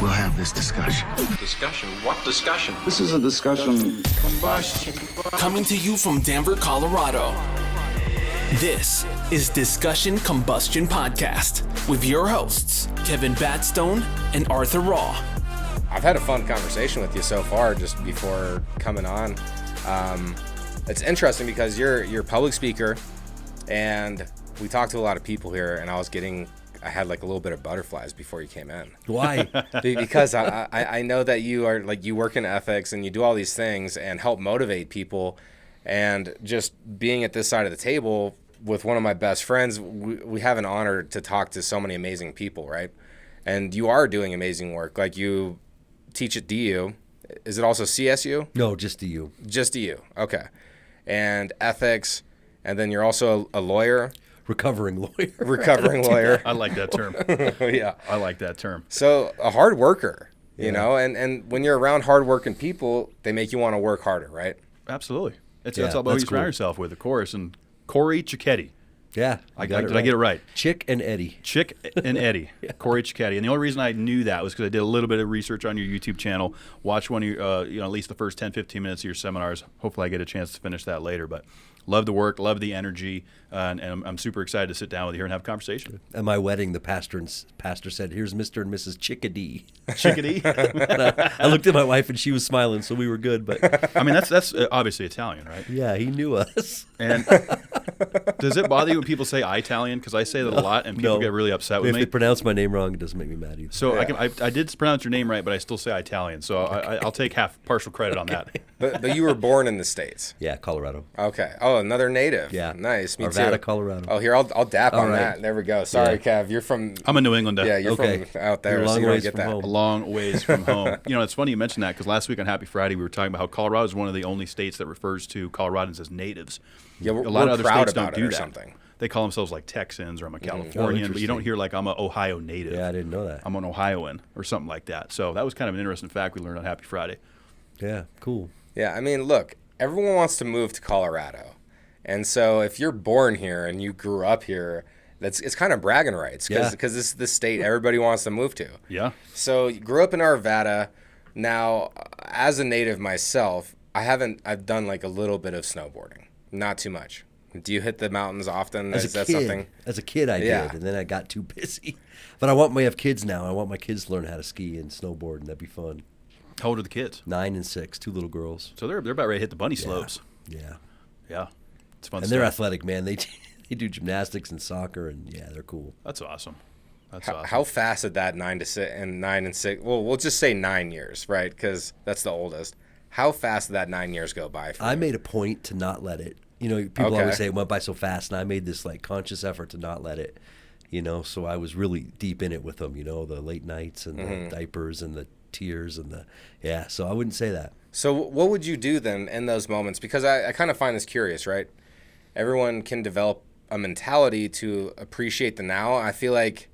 we'll have this discussion. Discussion? What discussion? This is a discussion combustion. Coming to you from Denver, Colorado. This is Discussion Combustion Podcast with your hosts, Kevin Batstone and Arthur Raw. I've had a fun conversation with you so far just before coming on. It's interesting because you're a public speaker, and we talked to a lot of people here, and I had like a little bit of butterflies before you came in. Why? Because I know that you work in ethics and you do all these things and help motivate people. And just being at this side of the table with one of my best friends, we have an honor to talk to so many amazing people, right? And you are doing amazing work. Like, you teach at DU. Is it also CSU? No, just DU. Just DU. Okay. And ethics. And then you're also a lawyer. Recovering lawyer. Recovering lawyer. I like that term. Yeah. I like that term. So a hard worker, you know, and when you're around hardworking people, they make you want to work harder, right? Absolutely. That's Yeah, all about who that's you surround cool. yourself with, of course. And Corey Ciocchetti. Yeah. Did I get it right? Chick and Eddie. Chick and Eddie. Corey Ciocchetti. And the only reason I knew that was because I did a little bit of research on your YouTube channel, watched one of your, at least the first 10, 15 minutes of your seminars. Hopefully I get a chance to finish that later. But love the work, love the energy, and I'm super excited to sit down with you here and have a conversation. At my wedding, the pastor said, "Here's Mr. and Mrs. Chickadee." Chickadee? I looked at my wife and she was smiling, so we were good. But I mean, that's obviously Italian, right? yeah, he knew us. And does it bother you when people say Italian? Because I say that a lot, and people No. get really upset with If me. they pronounce my name wrong, it doesn't make me mad either. So I did pronounce your name right, but I still say Italian. So I'll take partial credit on that. But you were born in the States. Yeah, Colorado. Okay. Oh, another native. Yeah. Nice. Me Arvada, too. Colorado. Oh, here, I'll dap on right. that. There we go. Sorry, Yeah. Kev. You're from... I'm a New Englander. Yeah, you're Okay. from out there, You're a so long you don't ways get from that. home. A long ways from home. It's funny you mentioned that because last week on Happy Friday we were talking about how Colorado is one of the only states that refers to Coloradans as natives. Yeah, we're a lot of other proud states don't about it do or that. something. They call themselves like Texans or I'm a Californian, but you don't interesting. hear like I'm an Ohio native. Yeah, I didn't know that. I'm an Ohioan or something like that. So that was kind of an interesting fact we learned on Happy Friday. Yeah, cool. Yeah, I mean, look, everyone wants to move to Colorado. And so if you're born here and you grew up here, it's kind of bragging rights because Yeah. this is the state everybody wants to move to. Yeah. So you grew up in Arvada. Now, as a native myself, I've done like a little bit of snowboarding, not too much. Do you hit the mountains often? As a kid, I Yeah. did, and then I got too busy. But we have kids now. I want my kids to learn how to ski and snowboard, and that'd be fun. How old are the kids? 9 and 6, 2 little girls. So they're about ready to hit the bunny slopes. Yeah. Yeah. It's fun And stuff. they're athletic, man. They do gymnastics and soccer, and yeah, they're cool. That's awesome. That's awesome. How fast did that 9 and 6? Well, we'll just say 9 years, right? Because that's the oldest. How fast did that 9 years go by for I you? made a point to not let it. People Okay. always say it went by so fast, and I made this like conscious effort to not let it. So I was really deep in it with them. The late nights and the diapers and the tears and So I wouldn't say that. So what would you do then in those moments? Because I kind of find this curious, right? Everyone can develop a mentality to appreciate the now. I feel like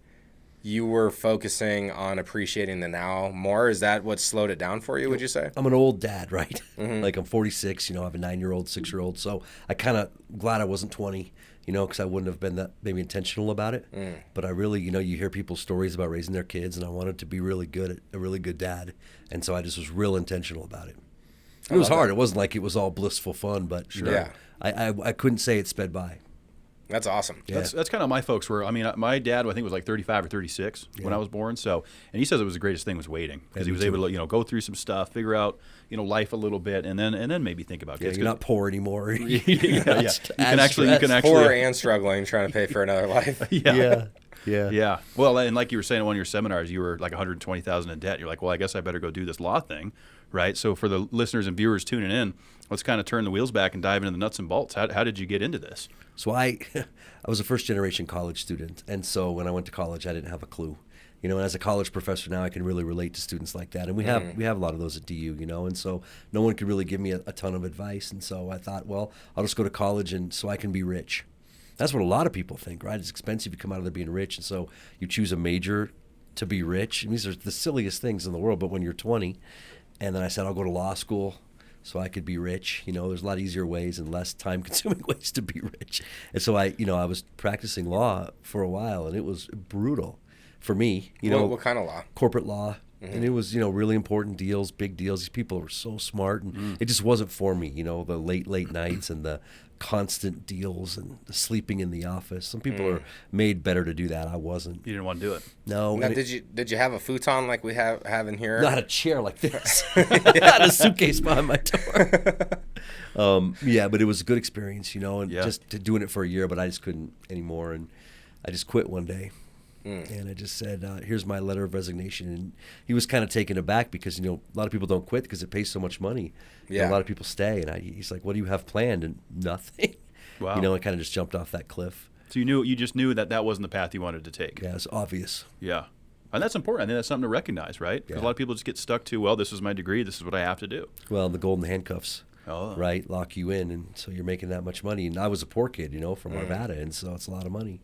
you were focusing on appreciating the now more. Is that what slowed it down for you, would you say? I'm an old dad, right? Like I'm 46, I have a 9-year-old, 6-year-old. So I kind of glad I wasn't 20, because I wouldn't have been that maybe intentional about it. But I really, you hear people's stories about raising their kids, and I wanted to be really good, a really good dad. And so I just was real intentional about it. It was hard. It wasn't like it was all blissful fun, but Yeah. I couldn't say it sped by. That's awesome. Yeah. That's kind of my folks were. I mean, my dad, I think, was like 35 or 36 when I was born. So, and he says it was the greatest thing was waiting because he was able to, go through some stuff, figure out, life a little bit, and then maybe think about Yeah, kids. you're not poor anymore. yeah. You can actually. Poor and struggling, trying to pay for another life. Yeah. Yeah. Well, and like you were saying in one of your seminars, you were like $120,000 in debt. You're like, well, I guess I better go do this law thing, right? So for the listeners and viewers tuning in, let's kind of turn the wheels back and dive into the nuts and bolts. How did you get into this? So I was a first-generation college student, and so when I went to college, I didn't have a clue. And as a college professor now, I can really relate to students like that, and we have a lot of those at DU, and so no one could really give me a ton of advice, and so I thought, well, I'll just go to college and so I can be rich. That's what a lot of people think, right? It's expensive to come out of there being rich, and so you choose a major to be rich. And these are the silliest things in the world, but when you're 20, and then I said I'll go to law school so I could be rich. There's a lot easier ways and less time-consuming ways to be rich. And so I was practicing law for a while, and it was brutal for me. What kind of law? Corporate law, And it was, really important deals, big deals. These people were so smart, and it just wasn't for me, the late nights and the constant deals and the sleeping in the office. Some people are made better to do that. I wasn't. You didn't want to do it. No. Now, did you have a futon like we have in here? Not a chair like this. Not a suitcase behind my door. Yeah, but it was a good experience, and just doing it for a year, but I just couldn't anymore. And I just quit one day. And I just said, here's my letter of resignation. And he was kind of taken aback because, a lot of people don't quit because it pays so much money. Yeah. A lot of people stay. And he's like, what do you have planned? And nothing. Wow. I kind of just jumped off that cliff. So you just knew that wasn't the path you wanted to take. Yeah, it's obvious. Yeah. And that's important. I think that's something to recognize, right? Because a lot of people just get stuck to, well, this is my degree. This is what I have to do. Well, the golden handcuffs, Oh. right, lock you in. And so you're making that much money. And I was a poor kid, from Arvada. And so it's a lot of money.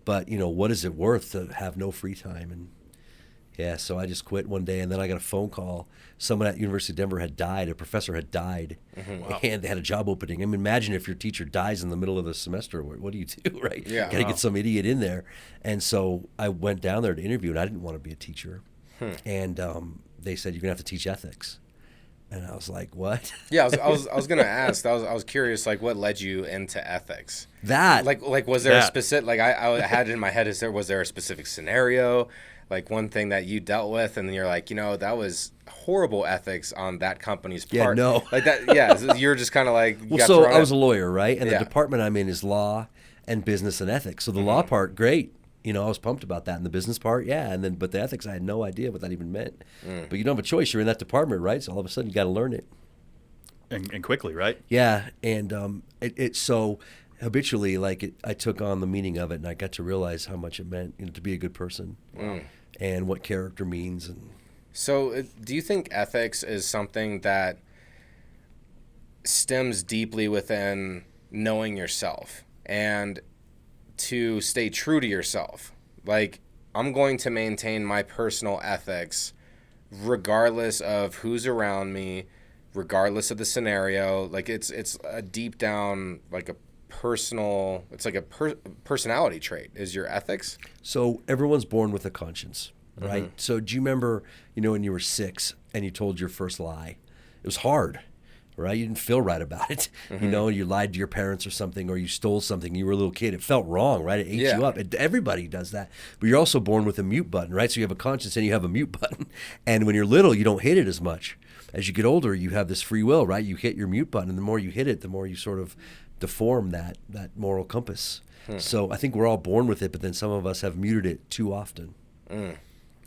But, what is it worth to have no free time? And, so I just quit one day, and then I got a phone call. Someone at University of Denver had died. A professor had died, and they had a job opening. I mean, imagine if your teacher dies in the middle of the semester. What do you do, right? Yeah. Got to get some idiot in there. And so I went down there to interview, and I didn't want to be a teacher. And they said, you're going to have to teach ethics. And I was like, what? Yeah, I was gonna ask. I was curious, like, what led you into ethics? That Like was there a specific? Like, I had it in my head. Was there a specific scenario, like one thing that you dealt with, and you're like, that was horrible ethics on that company's part. Yeah, no. Like that. Yeah, you're just kind of like. Well, so I was a lawyer, right? And Yeah. the department I'm in is law and business and ethics. So the law part, great. I was pumped about that. And the business part, yeah. And then, but the ethics, I had no idea what that even meant. But you don't have a choice. You're in that department, right? So all of a sudden, you got to learn it. And quickly, right? Yeah. And it's so habitually, I took on the meaning of it, and I got to realize how much it meant, to be a good person, and what character means. And so, do you think ethics is something that stems deeply within knowing yourself and to stay true to yourself? Like, I'm going to maintain my personal ethics regardless of who's around me, regardless of the scenario. Like, it's a deep down, like a personal, it's like a personality trait is your ethics. so everyone's born with a conscience, right? So do you remember, when you were 6 and you told your first lie? It was hard. Right? You didn't feel right about it. You lied to your parents or something, or you stole something. You were a little kid. It felt wrong, right? It ate you up. Everybody does that. But you're also born with a mute button, right? So you have a conscience and you have a mute button. And when you're little, you don't hit it as much. As you get older, you have this free will, right? You hit your mute button, and the more you hit it, the more you sort of deform that moral compass. So I think we're all born with it, but then some of us have muted it too often. And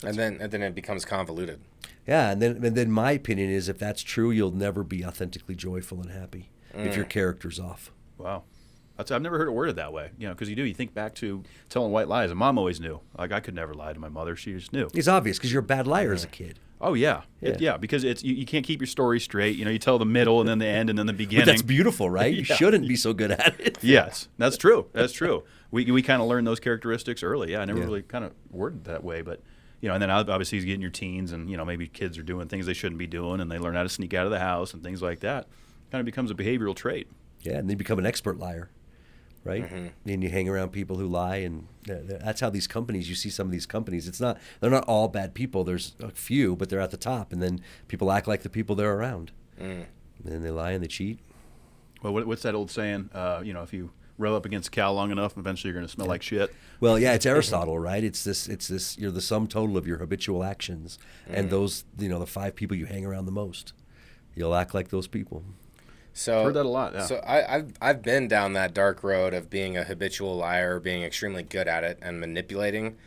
then it becomes convoluted. Yeah, and then my opinion is, if that's true, you'll never be authentically joyful and happy if your character's off. Wow. I've never heard it worded that way, because you think back to telling white lies, and Mom always knew. Like, I could never lie to my mother. She just knew. It's obvious because you're a bad liar as a kid. Oh, yeah. Yeah. Because it's you can't keep your story straight. You tell the middle and then the end and then the beginning. But that's beautiful, right? You Yeah. shouldn't be so good at it. Yes, that's true. That's true. We kind of learned those characteristics early. Yeah, I never really kind of worded that way, but and then obviously you get in your teens, and maybe kids are doing things they shouldn't be doing, and they learn how to sneak out of the house and things like that. Kind of becomes a behavioral trait. Yeah, and they become an expert liar, right? And you hang around people who lie, and that's how these companies. You see some of these companies. They're not all bad people. There's a few, but they're at the top, and then people act like the people they're around, and then they lie and they cheat. Well, what's that old saying? If you rub up against a cow long enough, eventually you're going to smell like shit. Well, yeah, it's Aristotle, right? It's this. You're the sum total of your habitual actions, and those, the 5 people you hang around the most. You'll act like those people. So Heard that a lot. Yeah. So I've been down that dark road of being a habitual liar, being extremely good at it and manipulating,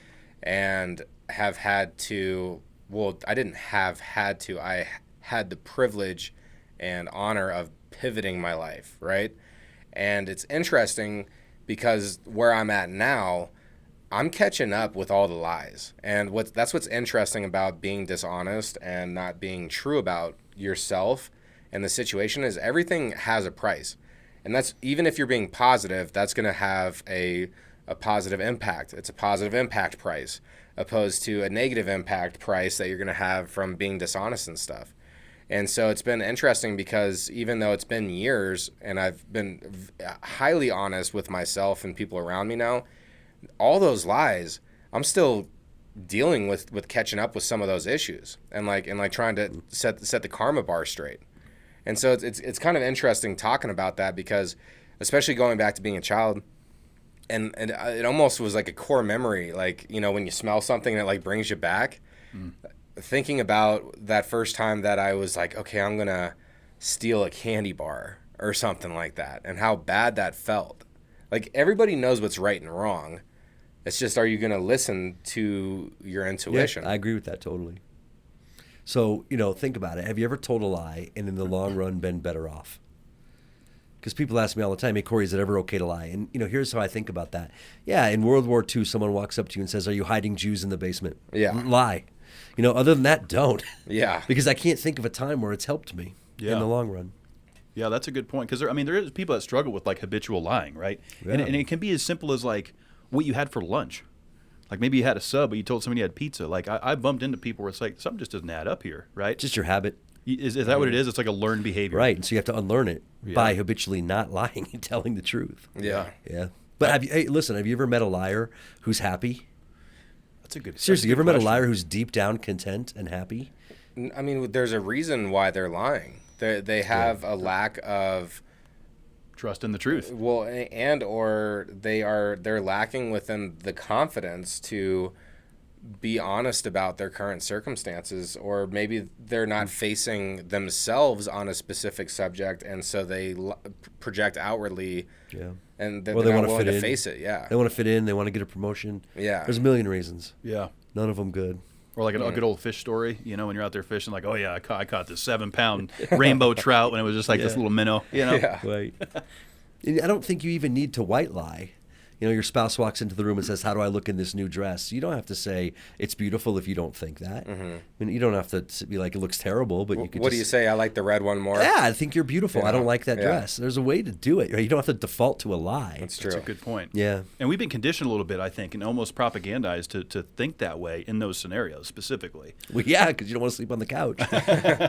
and have had to. Well, I didn't have had to. I had the privilege and honor of pivoting my life, right? And it's interesting because where I'm at now, I'm catching up with all the lies. And that's what's interesting about being dishonest and not being true about yourself and the situation is everything has a price. And that's, even if you're being positive, that's going to have a positive impact. It's a positive impact price opposed to a negative impact price that you're going to have from being dishonest and stuff. And so it's been interesting because even though it's been years and I've been highly honest with myself and people around me now, all those lies, I'm still dealing with catching up with some of those issues and trying to set the karma bar straight. And so it's kind of interesting talking about that, because especially going back to being a child, and it almost was like a core memory, like, you know, when you smell something that like brings you back, thinking about that first time that I was like, okay, I'm going to steal a candy bar or something like that, and how bad that felt. Like, everybody knows what's right and wrong. It's just, are you going to listen to your intuition? Yeah, I agree with that totally. So, you know, think about it. Have you ever told a lie and in the long run been better off? Because people ask me all the time, hey, Corey, is it ever okay to lie? And, you know, here's how I think about that. Yeah, in World War II, someone walks up to you and says, are you hiding Jews in the basement? Yeah. Lie. You know, other than that, don't. Yeah. Because I can't think of a time where it's helped me in the long run. Yeah, that's a good point. Because, there is people that struggle with, like, habitual lying, right? Yeah. And it can be as simple as, like, what you had for lunch. Like, maybe you had a sub, but you told somebody you had pizza. Like, I bumped into people where it's like, something just doesn't add up here, right? Just your habit. Is that what it is? It's like a learned behavior. Right. And so you have to unlearn it by habitually not lying and telling the truth. Yeah. Yeah. But have you ever met a liar who's happy? That's a good Seriously, you ever met a question. liar who's deep down content and happy? I mean, there's a reason why they're lying. They have a lack of Trust in the truth. Well, or they're lacking within the confidence to be honest about their current circumstances, or maybe they're not facing themselves on a specific subject, and so they project outwardly. Yeah. And they're not willing to face it. Yeah. They want to fit in. They want to get a promotion. Yeah. There's a million reasons. Yeah. None of them good. Or like a good old fish story, you know, when you're out there fishing, like, oh yeah, I caught this 7-pound rainbow trout when it was just like this little minnow, you know. Yeah. Right. And I don't think you even need to white lie. You know, your spouse walks into the room and says, how do I look in this new dress? You don't have to say it's beautiful if you don't think that. Mm-hmm. I mean, you don't have to be like, it looks terrible, but you could What do you say? I like the red one more. Yeah, I think you're beautiful. Yeah. I don't like that dress. There's a way to do it. Right? You don't have to default to a lie. That's true. That's a good point. Yeah. And we've been conditioned a little bit, I think, and almost propagandized to think that way in those scenarios specifically. Well, yeah, because you don't want to sleep on the couch.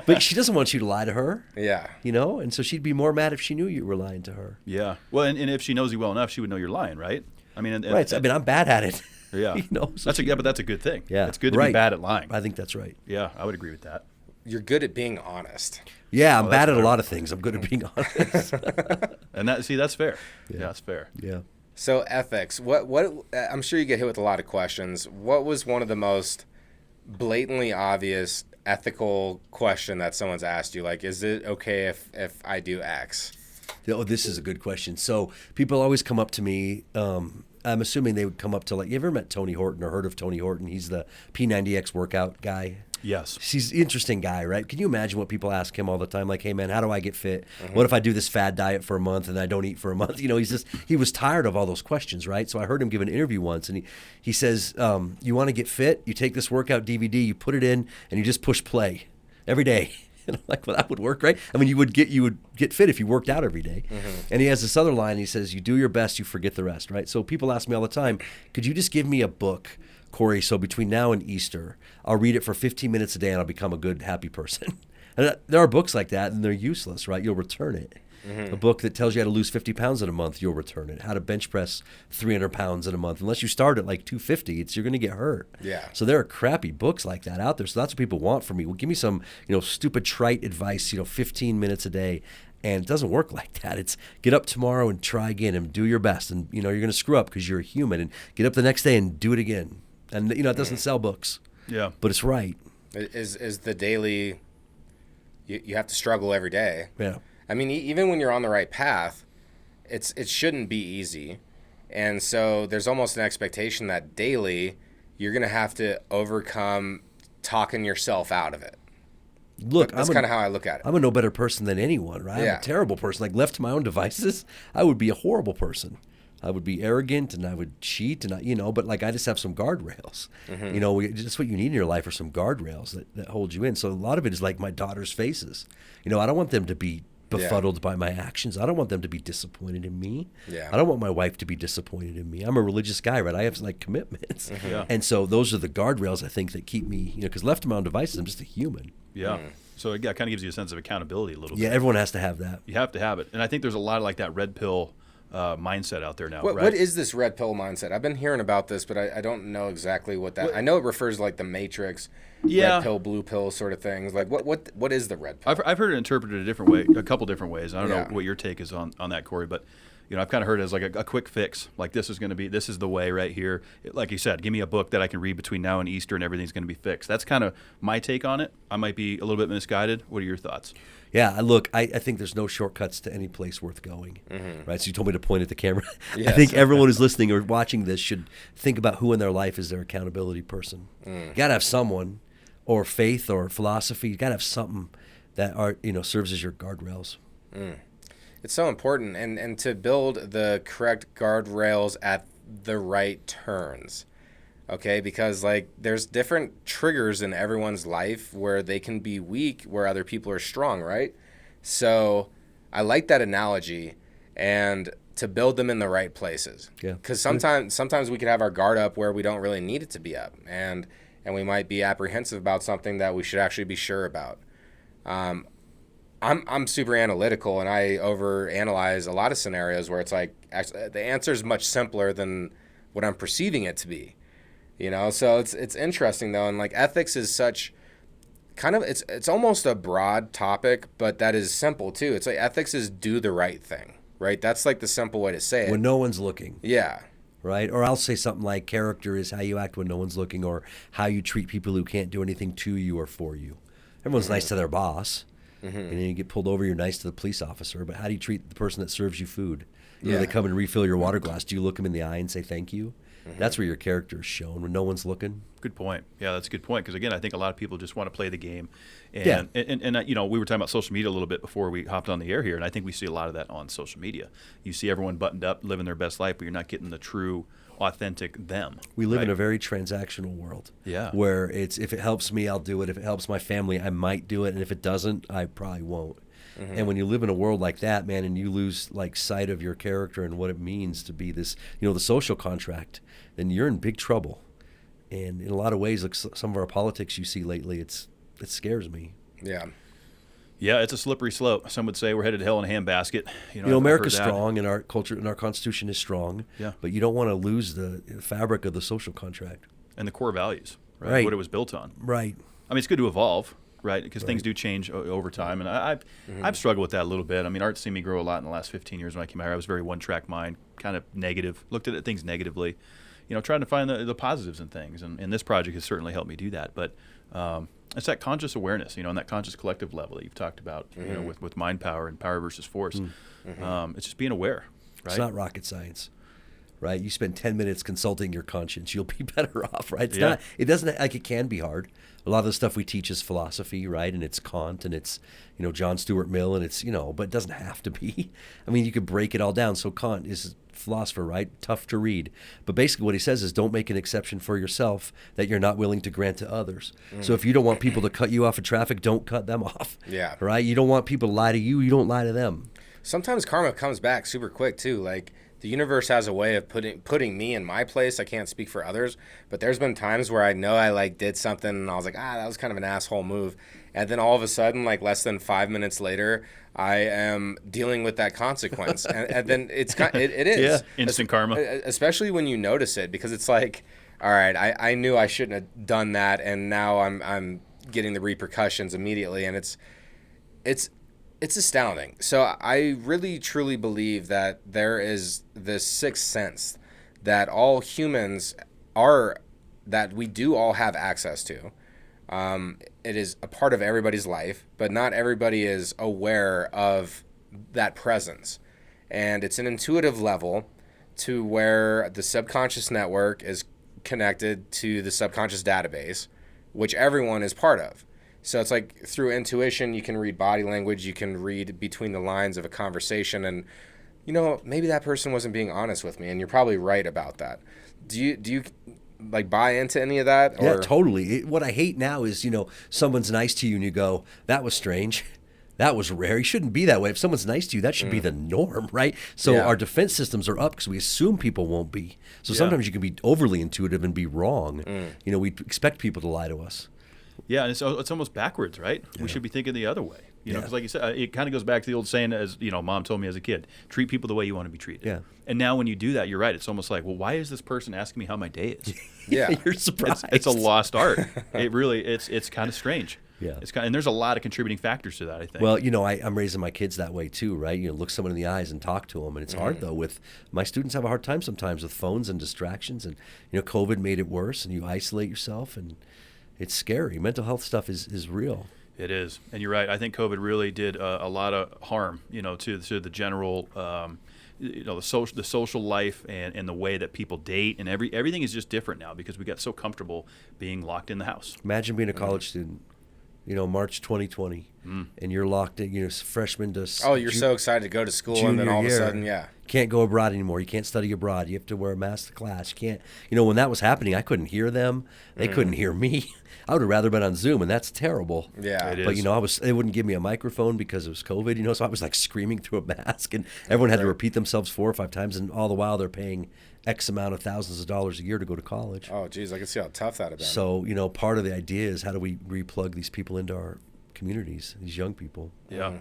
But she doesn't want you to lie to her. Yeah. You know? And so she'd be more mad if she knew you were lying to her. Yeah. Well, and if she knows you well enough, she would know you're lying, right? I mean, right. I mean, I'm bad at it. Yeah. You know, so but that's a good thing. Yeah. It's good to be bad at lying. I think that's right. Yeah, I would agree with that. You're good at being honest. Yeah, I'm bad at a lot of things. I'm good at being honest. And that's fair. Yeah, that's fair. Yeah. So ethics, what I'm sure you get hit with a lot of questions. What was one of the most blatantly obvious ethical question that someone's asked you? Like, is it okay if I do X? Oh, this is a good question. So people always come up to me. I'm assuming they would come up to, like, you ever met Tony Horton or heard of Tony Horton? He's the P90X workout guy. Yes. He's an interesting guy, right? Can you imagine what people ask him all the time? Like, hey, man, how do I get fit? Mm-hmm. What if I do this fad diet for a month and I don't eat for a month? You know, he was tired of all those questions, right? So I heard him give an interview once, and he says, you want to get fit? You take this workout DVD, you put it in, and you just push play every day. And I'm like, well, that would work, right? I mean, you would get fit if you worked out every day. Mm-hmm. And he has this other line. He says, you do your best, you forget the rest, right? So people ask me all the time, could you just give me a book, Corey, so between now and Easter, I'll read it for 15 minutes a day and I'll become a good, happy person. And there are books like that, and they're useless, right? You'll return it. Mm-hmm. A book that tells you how to lose 50 pounds in a month, you'll return it. How to bench press 300 pounds in a month. Unless you start at like 250, you're going to get hurt. Yeah. So there are crappy books like that out there. So that's what people want from me. Well, give me some, stupid trite advice, 15 minutes a day. And it doesn't work like that. It's get up tomorrow and try again and do your best. And, you're going to screw up because you're a human. And get up the next day and do it again. And, it doesn't sell books. Yeah. But it's right. Is the daily, you have to struggle every day. Yeah. I mean, even when you're on the right path, it shouldn't be easy. And so there's almost an expectation that daily you're going to have to overcome talking yourself out of it. Look, that's kind of how I look at it. I'm a no better person than anyone, right? Yeah. I'm a terrible person. Like, left to my own devices, I would be a horrible person. I would be arrogant and I would cheat and but like I just have some guardrails. Mm-hmm. Just what you need in your life are some guardrails that hold you in. So a lot of it is like my daughter's faces. I don't want them to be befuddled by my actions. I don't want them to be disappointed in me. Yeah. I don't want my wife to be disappointed in me. I'm a religious guy, right? I have like commitments. Mm-hmm. Yeah. And so those are the guardrails I think that keep me, because left to my own devices, I'm just a human. Yeah. Mm. So it kind of gives you a sense of accountability a little bit. Yeah, everyone has to have that. You have to have it. And I think there's a lot of like that red pill mindset out there now. What is this red pill mindset? I've been hearing about this, but I don't know exactly what that. I know it refers to like the Matrix, red pill, blue pill sort of things. Like what is the red pill? I've heard it interpreted a different way, a couple different ways. I don't know what your take is on that, Corey, but I've kind of heard it as like a quick fix. Like this is the way right here. Like you said, give me a book that I can read between now and Easter, and everything's going to be fixed. That's kind of my take on it. I might be a little bit misguided. What are your thoughts? Yeah, look, I think there's no shortcuts to any place worth going, right? So you told me to point at the camera. Yes. I think everyone who's listening or watching this should think about who in their life is their accountability person. You got to have someone, or faith, or philosophy. You got to have something that serves as your guardrails. It's so important, and to build the correct guardrails at the right turns. Okay, because like there's different triggers in everyone's life where they can be weak, where other people are strong, right? So I like that analogy, and to build them in the right places. Yeah. Because sometimes we could have our guard up where we don't really need it to be up, and we might be apprehensive about something that we should actually be sure about. I'm super analytical, and I overanalyze a lot of scenarios where it's like actually, the answer is much simpler than what I'm perceiving it to be. So it's interesting though, and like ethics is such kind of it's almost a broad topic, but that is simple too. It's like ethics is do the right thing, right? That's like the simple way to say it. When no one's looking. Yeah. Right? Or I'll say something like character is how you act when no one's looking, or how you treat people who can't do anything to you or for you. Everyone's nice to their boss. And then you get pulled over, you're nice to the police officer, but how do you treat the person that serves you food? They come and refill your water glass. Do you look them in the eye and say thank you? That's where your character is shown, when no one's looking. Good point. Yeah, that's a good point. Because again, I think a lot of people just want to play the game, and we were talking about social media a little bit before we hopped on the air here, and I think we see a lot of that on social media. You see everyone buttoned up, living their best life, but you're not getting the true, authentic them. We live in a very transactional world. Yeah. Where it's if it helps me, I'll do it. If it helps my family, I might do it, and if it doesn't, I probably won't. And when you live in a world like that, man, and you lose like sight of your character and what it means to be this, the social contract, then you're in big trouble. And in a lot of ways, like some of our politics you see lately, it scares me. Yeah. Yeah, it's a slippery slope. Some would say we're headed to hell in a handbasket. America's strong, and our culture and our Constitution is strong. Yeah. But you don't want to lose the fabric of the social contract and the core values, right? What it was built on. Right. I mean, it's good to evolve, right? Because things do change over time, and I've struggled with that a little bit. I mean, Art's seen me grow a lot in the last 15 years. When I came out here, I was very one-track mind, kind of negative, looked at things negatively, trying to find the positives in things, and this project has certainly helped me do that. But it's that conscious awareness, and that conscious collective level that you've talked about, with mind power and power versus force. It's just being aware, right? It's not rocket science. Right, you spend 10 minutes consulting your conscience, you'll be better off. Right, it doesn't like it can be hard. A lot of the stuff we teach is philosophy, right? And it's Kant, and it's John Stuart Mill, and it's but it doesn't have to be. I mean, you could break it all down. So Kant is a philosopher, right? Tough to read, but basically what he says is don't make an exception for yourself that you're not willing to grant to others. So if you don't want people to cut you off of traffic, don't cut them off. Yeah. Right. You don't want people to lie to you. You don't lie to them. Sometimes karma comes back super quick too. Like, the universe has a way of putting me in my place. I can't speak for others, but there's been times where I know I did something and I was like, that was kind of an asshole move. And then all of a sudden, less than 5 minutes later, I am dealing with that consequence. and then it is. Yeah, instant karma. Especially when you notice it, because it's like, all right, I knew I shouldn't have done that, and now I'm getting the repercussions immediately, and it's astounding. So I really, truly believe that there is this sixth sense that all humans that we do all have access to. It is a part of everybody's life, but not everybody is aware of that presence. And it's an intuitive level to where the subconscious network is connected to the subconscious database, which everyone is part of. So it's like through intuition, you can read body language, you can read between the lines of a conversation, and maybe that person wasn't being honest with me, and you're probably right about that. Do you buy into any of that? Or? Yeah, totally. What I hate now is someone's nice to you and you go, that was strange. That was rare. You shouldn't be that way. If someone's nice to you, that should be the norm, right? So our defense systems are up because we assume people won't be. So sometimes you can be overly intuitive and be wrong. We expect people to lie to us. Yeah, and it's almost backwards, right? Yeah. We should be thinking the other way. You know, because like you said, it kind of goes back to the old saying, as you know, Mom told me as a kid, treat people the way you want to be treated. Yeah. And now when you do that, you're right. It's almost like, well, why is this person asking me how my day is? Yeah. You're surprised. It's a lost art. It really, it's kind of strange. Yeah. And there's a lot of contributing factors to that, I think. Well, you know, I'm raising my kids that way too, right? You know, look someone in the eyes and talk to them. And it's hard, though. With my students have a hard time sometimes with phones and distractions. And, you know, COVID made it worse, and you isolate yourself, and it's scary. Mental health stuff is real. It is. And you're right. I think COVID really did a lot of harm, you know, to the general, you know, the social life and the way that people date. And everything is just different now because we got so comfortable being locked in the house. Imagine being a college student. You know, March 2020, and you're locked in, you know, freshman to you're so excited to go to school, and then all of a sudden, can't go abroad anymore. You can't study abroad. You have to wear a mask to class. You can't, you know, when that was happening, I couldn't hear them. They couldn't hear me. I would have rather been on Zoom, and that's terrible. Yeah, it is. But, you know, they wouldn't give me a microphone because it was COVID, you know, so I was like screaming through a mask, and everyone had to repeat themselves 4 or 5 times, and all the while they're paying X amount of thousands of dollars a year to go to college. Oh, geez, I can see how tough that would have been. So, you know, part of the idea is how do we replug these people into our communities, these young people. Yeah.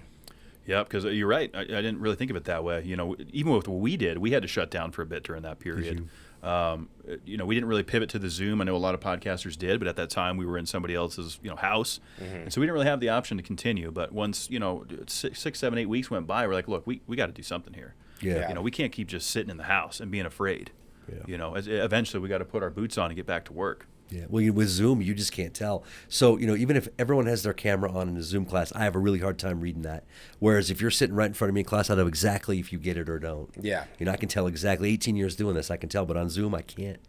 Yeah, because you're right. I didn't really think of it that way. You know, even with what we did, we had to shut down for a bit during that period. You know, we didn't really pivot to the Zoom. I know a lot of podcasters did, but at that time we were in somebody else's, you know, house. And so we didn't really have the option to continue. But once, you know, 6, 7, 8 weeks went by, we're like, look, we got to do something here. Yeah. You know, we can't keep just sitting in the house and being afraid. Yeah. You know, eventually we got to put our boots on and get back to work. Yeah. Well, with Zoom, you just can't tell. So, you know, even if everyone has their camera on in a Zoom class, I have a really hard time reading that. Whereas if you're sitting right in front of me in class, I know exactly if you get it or don't. Yeah. You know, I can tell exactly. 18 years doing this, I can tell. But on Zoom, I can't.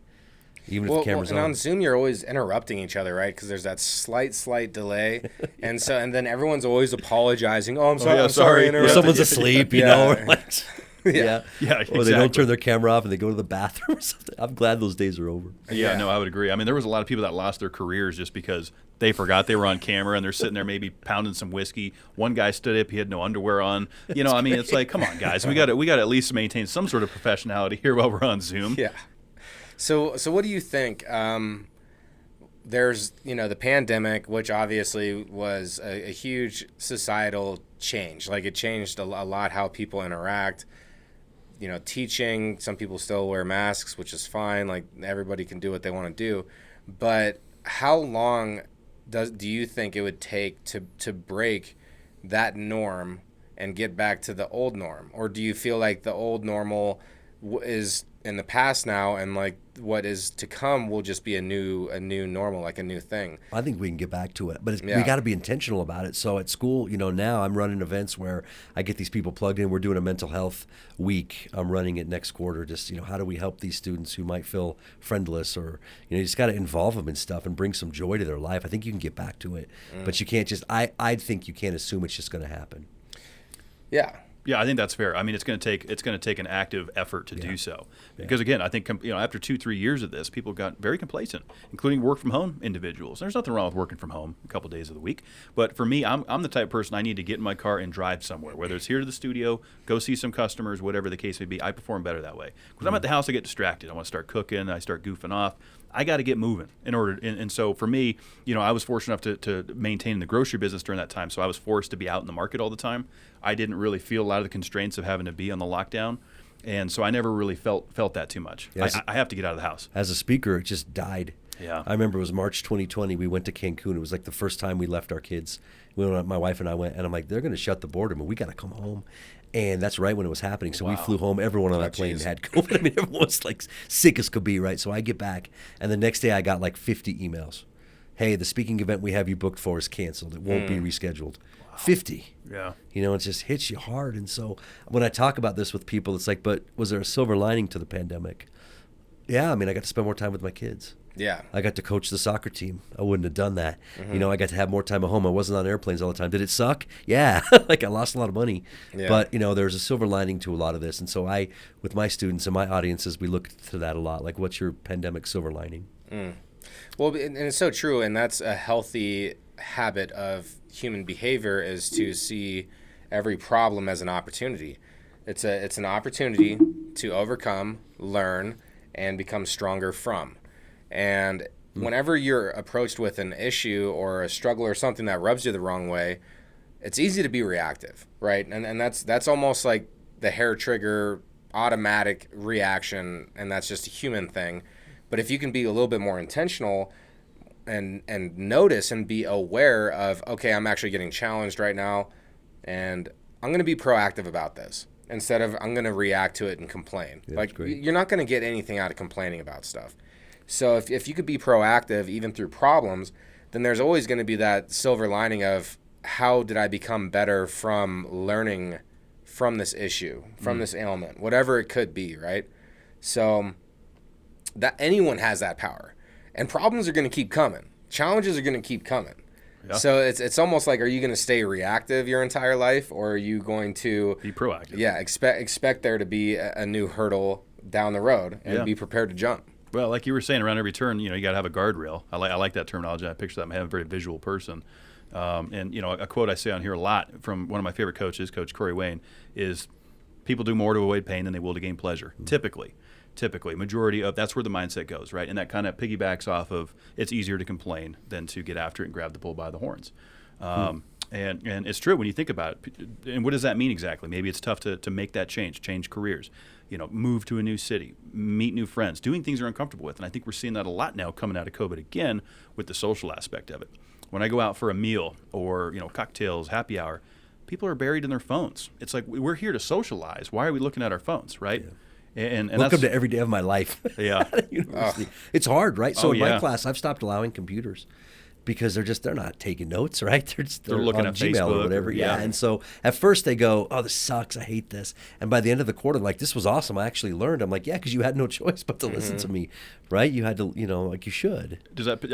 Even if the camera's and on. on Zoom, you're always interrupting each other, right? Because there's that slight delay, and then everyone's always apologizing. Oh, I'm sorry, I'm sorry. Or someone's asleep, you know. Or like, Yeah, exactly. Or they don't turn their camera off and they go to the bathroom or something. I'm glad those days are over. Yeah, no, I would agree. I mean, there was a lot of people that lost their careers just because they forgot they were on camera and they're sitting there maybe pounding some whiskey. One guy stood up, he had no underwear on. You know, I mean, it's like, come on, guys, we got to at least maintain some sort of professionality here while we're on Zoom. Yeah. So what do you think? There's, you know, the pandemic, which obviously was a huge societal change. Like, it changed a lot how people interact. You know, teaching, some people still wear masks, which is fine. Like, everybody can do what they want to do. But how long do you think it would take to break that norm and get back to the old norm? Or do you feel like the old normal is in the past now, and like what is to come will just be a new normal, like a new thing? I think we can get back to it, but we got to be intentional about it. So at school, you know, now I'm running events where I get these people plugged in. We're doing a mental health week. I'm running it next quarter. Just, you know, how do we help these students who might feel friendless, or, you know, you just got to involve them in stuff and bring some joy to their life. I think you can get back to it, but you can't just. I think you can't assume it's just going to happen. Yeah. Yeah, I think that's fair. I mean, it's going to take an active effort to do so. Because again, I think, you know, after 2-3 years of this, people got very complacent, including work from home individuals. There's nothing wrong with working from home a couple days of the week, but for me, I'm the type of person, I need to get in my car and drive somewhere, whether it's here to the studio, go see some customers, whatever the case may be. I perform better that way. Because I'm at the house, I get distracted. I want to start cooking, I start goofing off. I got to get moving in order. And so for me, you know, I was fortunate enough to maintain the grocery business during that time. So I was forced to be out in the market all the time. I didn't really feel a lot of the constraints of having to be on the lockdown. And so I never really felt that too much. Yes. I have to get out of the house. As a speaker, it just died. Yeah. I remember it was March 2020. We went to Cancun. It was like the first time we left our kids. My wife and I went, and I'm like, they're going to shut the border, but we got to come home. And that's right when it was happening. So we flew home. Everyone on that plane had COVID. I mean, everyone was like sick as could be, right? So I get back, and the next day I got like 50 emails. Hey, the speaking event we have you booked for is canceled. It won't be rescheduled. 50. Yeah. You know, it just hits you hard. And so when I talk about this with people, it's like, but was there a silver lining to the pandemic? Yeah, I mean, I got to spend more time with my kids. Yeah. I got to coach the soccer team. I wouldn't have done that. You know, I got to have more time at home. I wasn't on airplanes all the time. Did it suck? Yeah. Like, I lost a lot of money. Yeah. But, you know, there's a silver lining to a lot of this. And so with my students and my audiences, we look to that a lot. Like, what's your pandemic silver lining? Well, and it's so true. And that's a healthy habit of human behavior, is to see every problem as an opportunity. It's an opportunity to overcome, learn, and become stronger from. And whenever you're approached with an issue or a struggle or something that rubs you the wrong way, it's easy to be reactive, right? And that's almost like the hair trigger automatic reaction, and that's just a human thing. But if you can be a little bit more intentional and notice and be aware of, okay, I'm actually getting challenged right now, and I'm going to be proactive about this instead of I'm going to react to it and complain. Yeah, like, great. you're not going to get anything out of complaining about stuff. So if you could be proactive even through problems, then there's always going to be that silver lining of, how did I become better from learning from this issue, from this ailment, whatever it could be, right? So that anyone has that power. And problems are going to keep coming. Challenges are going to keep coming. Yeah. So it's almost like, are you going to stay reactive your entire life, or are you going to Be proactive. Yeah, expect there to be a new hurdle down the road and be prepared to jump. Well, like you were saying, around every turn, you got to have a guardrail. I like that terminology. I picture that. I'm a very visual person. And a quote I say on here a lot from one of my favorite coaches, Coach Corey Wayne, is people do more to avoid pain than they will to gain pleasure. Typically, majority of that's where the mindset goes, right? And that kind of piggybacks off of, it's easier to complain than to get after it and grab the bull by the horns. And it's true when you think about it. And what does that mean exactly? Maybe it's tough to make that change careers, move to a new city, meet new friends, doing things you're uncomfortable with. And I think we're seeing that a lot now coming out of COVID again with the social aspect of it. When I go out for a meal or, cocktails, happy hour, people are buried in their phones. It's like, we're here to socialize. Why are we looking at our phones, right? Yeah. And Welcome to every day of my life. Yeah. At university. It's hard, right? So in my yeah. class, I've stopped allowing computers because they're not taking notes, right? They're looking on at Gmail Facebook or whatever. or- Yeah. yeah. And so at first they go, oh, this sucks. I hate this. And by the end of the quarter, like, this was awesome. I actually learned. I'm like, yeah, because you had no choice but to listen to me, right? You had to, like you should.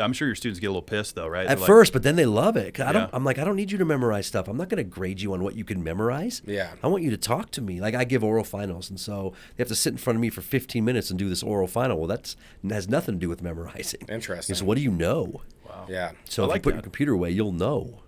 I'm sure your students get a little pissed though, right? At They're first, but then they love it. 'Cause Yeah. I'm like, I don't need you to memorize stuff. I'm not going to grade you on what you can memorize. Yeah. I want you to talk to me. Like, I give oral finals, and so they have to sit in front of me for 15 minutes and do this oral final. Well, that has nothing to do with memorizing. Interesting. So what do you know? Wow. Yeah. So I if like you put that. your computer away, you'll know.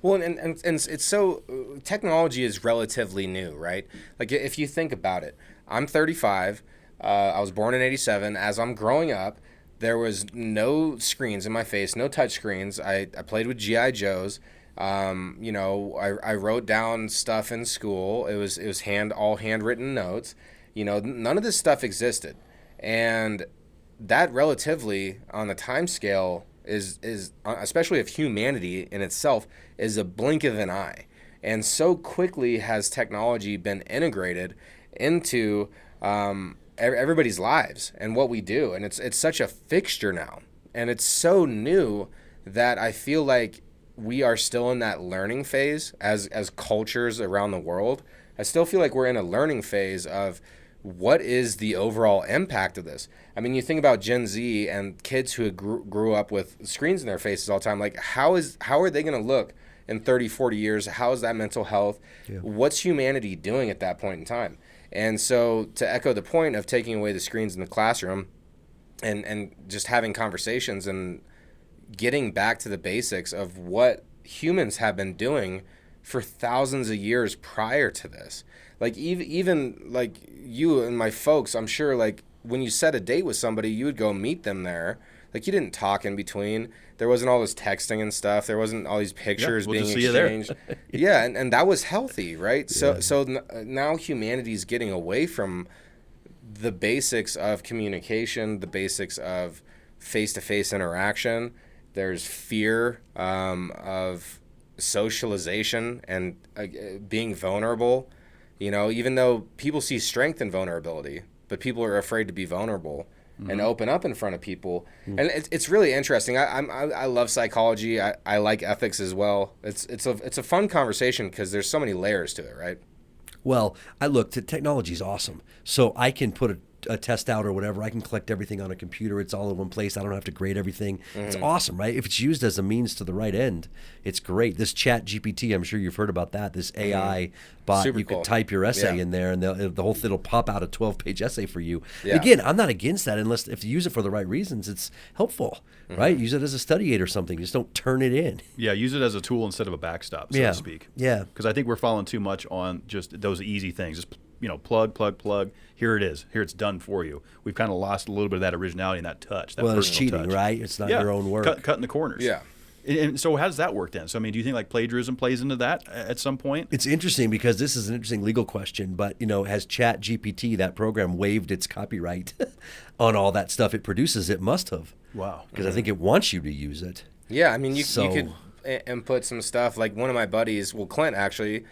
Well, and it's so, technology is relatively new, right? Like, if you think about it, I'm 35. I was born in 87. As I'm growing up, there was no screens in my face, no touch screens. I played with G.I. Joes. I wrote down stuff in school. It was all handwritten notes. None of this stuff existed. And that relatively, on the time scale, is especially of humanity in itself, is a blink of an eye. And so quickly has technology been integrated into everybody's lives and what we do. And it's such a fixture now. And it's so new that I feel like we are still in that learning phase as cultures around the world. I still feel like we're in a learning phase of what is the overall impact of this. I mean, you think about Gen Z and kids who grew up with screens in their faces all the time. Like, how are they going to look in 30, 40 years? How is that mental health? Yeah. What's humanity doing at that point in time? And so, to echo the point of taking away the screens in the classroom and just having conversations and getting back to the basics of what humans have been doing for thousands of years prior to this. Like, even like you and my folks, I'm sure, like, when you set a date with somebody, you would go meet them there. Like, you didn't talk in between. There wasn't all this texting and stuff. There wasn't all these pictures we'll being just see you there. exchanged. Yeah, and that was healthy, right? So now humanity's getting away from the basics of communication, the basics of face-to-face interaction. There's fear of socialization and being vulnerable. Even though people see strength in vulnerability, but people are afraid to be vulnerable and open up in front of people. And it's really interesting. I love psychology. I like ethics as well. It's a fun conversation because there's so many layers to it, right? Well, technology is awesome. So I can put a test out or whatever. I can collect everything on a computer. It's all in one place. I don't have to grade everything. It's awesome, right? If it's used as a means to the right end, it's great. This Chat GPT, I'm sure you've heard about that. This AI bot, Super you cool. could type your essay in there, and the whole thing will pop out a 12-page essay for you. Yeah. Again, I'm not against that unless if you use it for the right reasons, it's helpful, right? Use it as a study aid or something. Just don't turn it in. Yeah, use it as a tool instead of a backstop, so to speak. Yeah. Because I think we're falling too much on just those easy things. Just plug. Here it is. Here it's done for you. We've kind of lost a little bit of that originality and that touch. That Well, it's personal cheating, touch. right? It's not your own work. Cutting the corners. Yeah. And so how does that work then? So, I mean, do you think like plagiarism plays into that at some point? It's interesting because this is an interesting legal question, but has Chat GPT, that program, waived its copyright on all that stuff it produces? It must have. Wow. Because I think it wants you to use it. Yeah, I mean, you So- could input some stuff. Like one of my buddies, Clint actually,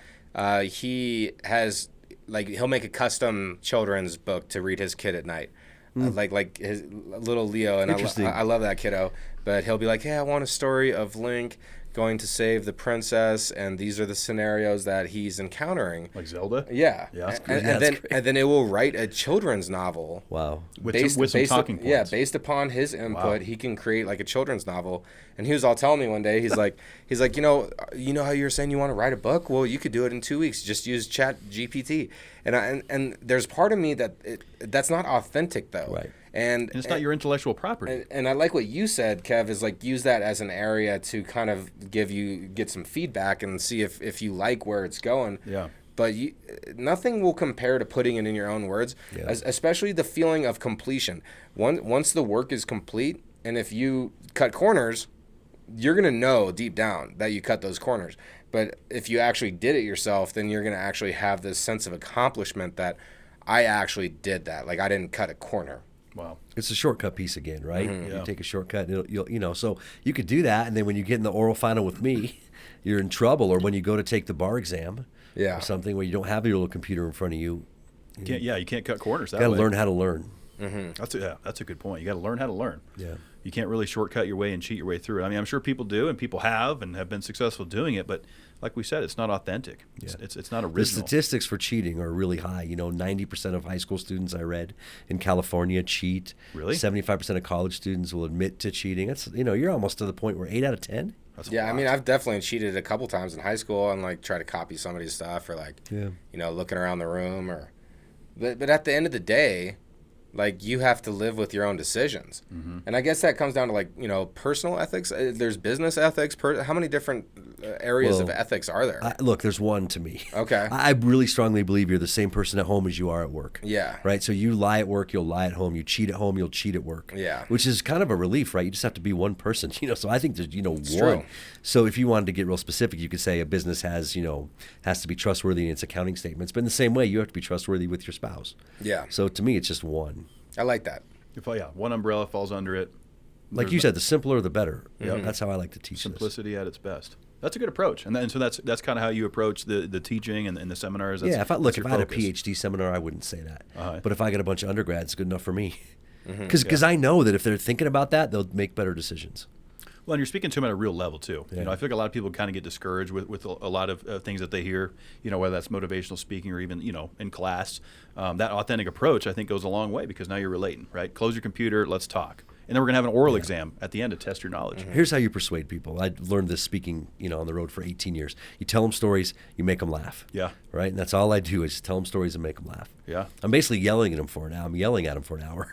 he has, like, he'll make a custom children's book to read his kid at night. Like his little Leo, and Interesting. I love that kiddo. But he'll be like, "Hey, I want a story of Link going to save the princess, and these are the scenarios that he's encountering." Like Zelda? Yeah, Yeah, that's and, great. and That's then great. and then it will write a children's novel. Wow. With some talking points. Yeah, based upon his input, he can create like a children's novel. And he was all telling me one day, he's like, you know how you were saying you want to write a book? Well, you could do it in 2 weeks. Just use Chat GPT. And there's part of me that that's not authentic though. Right. And it's not your intellectual property. And I like what you said, Kev, is like use that as an area to kind of get some feedback and see if you like where it's going. Yeah. But nothing will compare to putting it in your own words, especially the feeling of completion. Once the work is complete, and if you cut corners, you're going to know deep down that you cut those corners. But if you actually did it yourself, then you're going to actually have this sense of accomplishment that I actually did that. Like I didn't cut a corner. Wow. It's a shortcut piece again, right? Yeah. You take a shortcut, and you'll so you could do that, and then when you get in the oral final with me, you're in trouble. Or when you go to take the bar exam, Yeah. or something where you don't have your little computer in front of you, You can't cut corners that you got way. to learn how to learn. That's a good point. You got to learn how to learn. Yeah. You can't really shortcut your way and cheat your way through it. I mean, I'm sure people do, and people have been successful doing it. But like we said, it's not authentic. It's not The original. statistics for cheating are really high. 90% of high school students I read in California cheat. Really? 75% of college students will admit to cheating. That's you're almost to the point where 8 out of 10. That's a Yeah, I lot. mean, I've definitely cheated a couple times in high school and like try to copy somebody's stuff or like, looking around the room but at the end of the day, like you have to live with your own decisions. And I guess that comes down to like, personal ethics. There's business ethics. How many different areas of Well, ethics are there? Look, there's one to me. Okay. I really strongly believe you're the same person at home as you are at work. Yeah. Right? So you lie at work, you'll lie at home. You cheat at home, you'll cheat at work. Yeah. Which is kind of a relief, right? You just have to be one person, So I think there's, one. true. So if you wanted to get real specific, you could say a business has to be trustworthy in its accounting statements. But in the same way, you have to be trustworthy with your spouse. Yeah. So to me, it's just one. I like that. One umbrella falls under it. Like you said, the simpler the better. That's how I like to teach this. Simplicity at its best. That's a good approach, and so that's kind of how you approach the teaching and the seminars. That's, If I that's had your a focus. PhD seminar, I wouldn't say that. Uh-huh. But if I get a bunch of undergrads, it's good enough for me. Because I know that if they're thinking about that, they'll make better decisions. Well, and you're speaking to them at a real level too. Yeah. I feel like a lot of people kind of get discouraged with a lot of things that they hear. Whether that's motivational speaking or even in class. That authentic approach, I think, goes a long way because now you're relating. Right? Close your computer. Let's talk. And then we're going to have an oral exam at the end to test your knowledge. Here's how you persuade people. I learned this speaking, on the road for 18 years. You tell them stories, you make them laugh. Yeah. Right? And that's all I do is tell them stories and make them laugh. Yeah. I'm basically yelling at them for an hour. I'm yelling at them for an hour.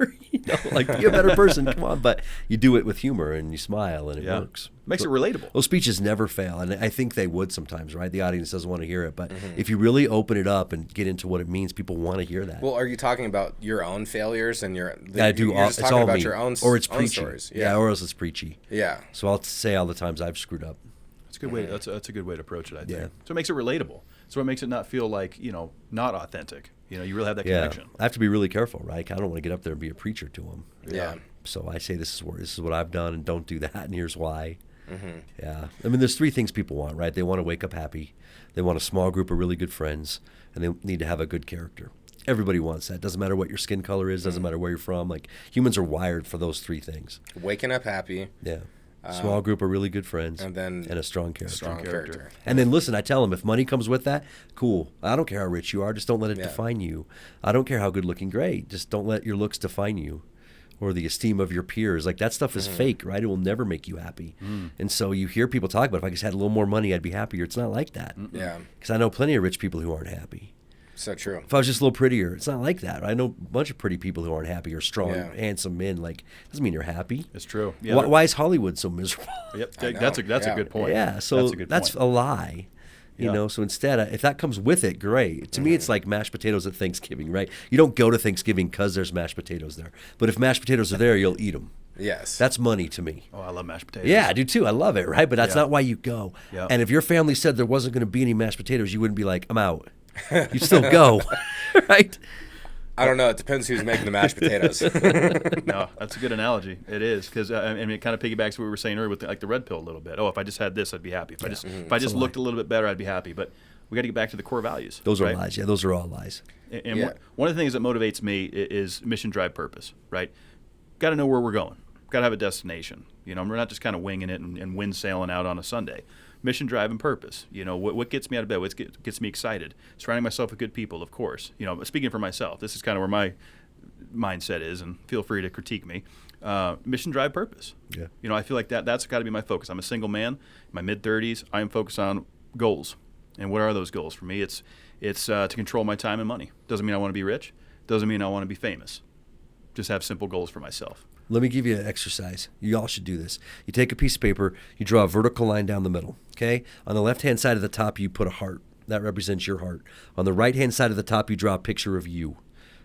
Like, be a better person. Come on. But you do it with humor and you smile and it works. Makes it relatable. Those speeches never fail. And I think they would sometimes, right? The audience doesn't want to hear it. But if you really open it up and get into what it means, people want to hear that. Well, are you talking about your own failures and I do. You're just It's talking all about me. your own Or it's own preachy. stories. Yeah, or else it's preachy. Yeah. So I'll say all the times I've screwed up. That's a good way. That's a good way to approach it. I think. Yeah. So it makes it relatable. So it makes it not feel like not authentic. You really have that connection. I have to be really careful, right? I don't want to get up there and be a preacher to them. Yeah. So I say this is what I've done, and don't do that, and here's why. Yeah. I mean, there's 3 things people want, right? They want to wake up happy. They want a small group of really good friends, and they need to have a good character. Everybody wants that. Doesn't matter what your skin color is. Doesn't matter where you're from. Like, humans are wired for those 3 things. Waking up happy. Yeah. Small group of really good friends, and then a strong character. Strong character. And then listen, I tell them if money comes with that, cool. I don't care how rich you are, just don't let it define you. I don't care how good looking, great. Just don't let your looks define you, or the esteem of your peers. Like, that stuff is fake, right? It will never make you happy. And so you hear people talk about, if I just had a little more money, I'd be happier. It's not like that. Yeah. Because I know plenty of rich people who aren't happy. So true. If I was just a little prettier, it's not like that. I know a bunch of pretty people who aren't happy, or strong, handsome men. Like, doesn't mean you're happy. It's true. Yeah. Why is Hollywood so miserable? Yep. I know. That's a Yeah. good point. Yeah, so that's a good point. a lie. You know, so instead, if that comes with it, great. To me, it's like mashed potatoes at Thanksgiving, right? You don't go to Thanksgiving because there's mashed potatoes there. But if mashed potatoes are there, you'll eat them. Yes. That's money to me. Oh, I love mashed potatoes. Yeah, I do too. I love it, right? But that's not why you go. Yeah. And if your family said there wasn't going to be any mashed potatoes, you wouldn't be like, I'm out. You'd still go, right? I don't know. It depends who's making the mashed potatoes. No, that's a good analogy. It is, because I mean, it kind of piggybacks what we were saying earlier with like the red pill a little bit. Oh, if I just had this, I'd be happy. If I just looked a little bit better, I'd be happy. But we got to get back to the core values. Those are right? lies. Yeah, those are all lies. And one of the things that motivates me is mission, drive, purpose. Right? Got to know where we're going. Got to have a destination. You know, we're not just kind of winging it and wind sailing out on a Sunday. Mission, drive, and purpose. You know, what gets me out of bed, what gets me excited. Surrounding myself with good people, of course. You know, speaking for myself, this is kind of where my mindset is, and feel free to critique me. Mission, drive, purpose. Yeah. You know, I feel like that's got to be my focus. I'm a single man, in my mid-30s. I am focused on goals. And what are those goals? For me, it's to control my time and money. Doesn't mean I want to be rich. Doesn't mean I want to be famous. Just have simple goals for myself. Let me give you an exercise. You all should do this. You take a piece of paper, you draw a vertical line down the middle, okay? On the left-hand side of the top, you put a heart. That represents your heart. On the right-hand side of the top, you draw a picture of you.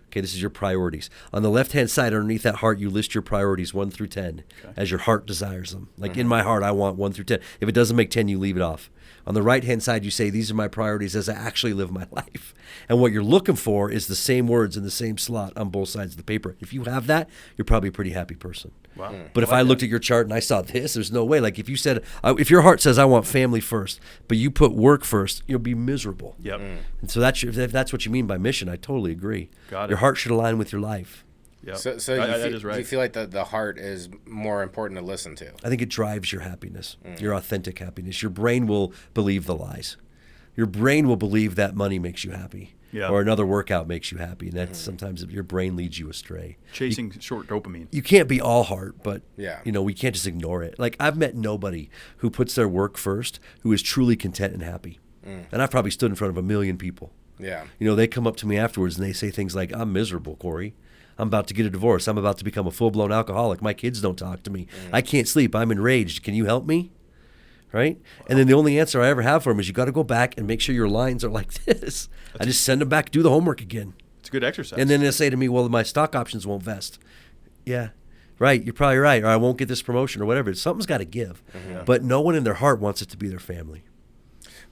Okay, this is your priorities. On the left-hand side, underneath that heart, you list your priorities 1 through 10 as your heart desires them. Like in my heart, I want 1 through 10. If it doesn't make 10, you leave it off. On the right-hand side, you say, these are my priorities as I actually live my life. And what you're looking for is the same words in the same slot on both sides of the paper. If you have that, you're probably a pretty happy person. Wow. But if I looked at your chart and I saw this, there's no way. Like if you said, if your heart says I want family first, but you put work first, you'll be miserable. Yep. And so if that's what you mean by mission, I totally agree. Got it. Your heart should align with your life. Yep. So that is right. you feel like the heart is more important to listen to? I think it drives your happiness, your authentic happiness. Your brain will believe the lies. Your brain will believe that money makes you happy. Yeah. Or another workout makes you happy. And that's sometimes your brain leads you astray. Chasing short dopamine. You can't be all heart, but Yeah. you know, we can't just ignore it. Like I've met nobody who puts their work first who is truly content and happy. And I've probably stood in front of 1 million people. Yeah. You know, they come up to me afterwards and they say things like, I'm miserable, Corey. I'm about to get a divorce. I'm about to become a full-blown alcoholic. My kids don't talk to me. I can't sleep. I'm enraged. Can you help me? Right? And then the only answer I ever have for them is you got to go back and make sure your lines are like this. I just send them back, do the homework again. It's a good exercise. And then they say to me, well, my stock options won't vest. Yeah, right. You're probably right. Or I won't get this promotion or whatever. Something's got to give. But no one in their heart wants it to be their family.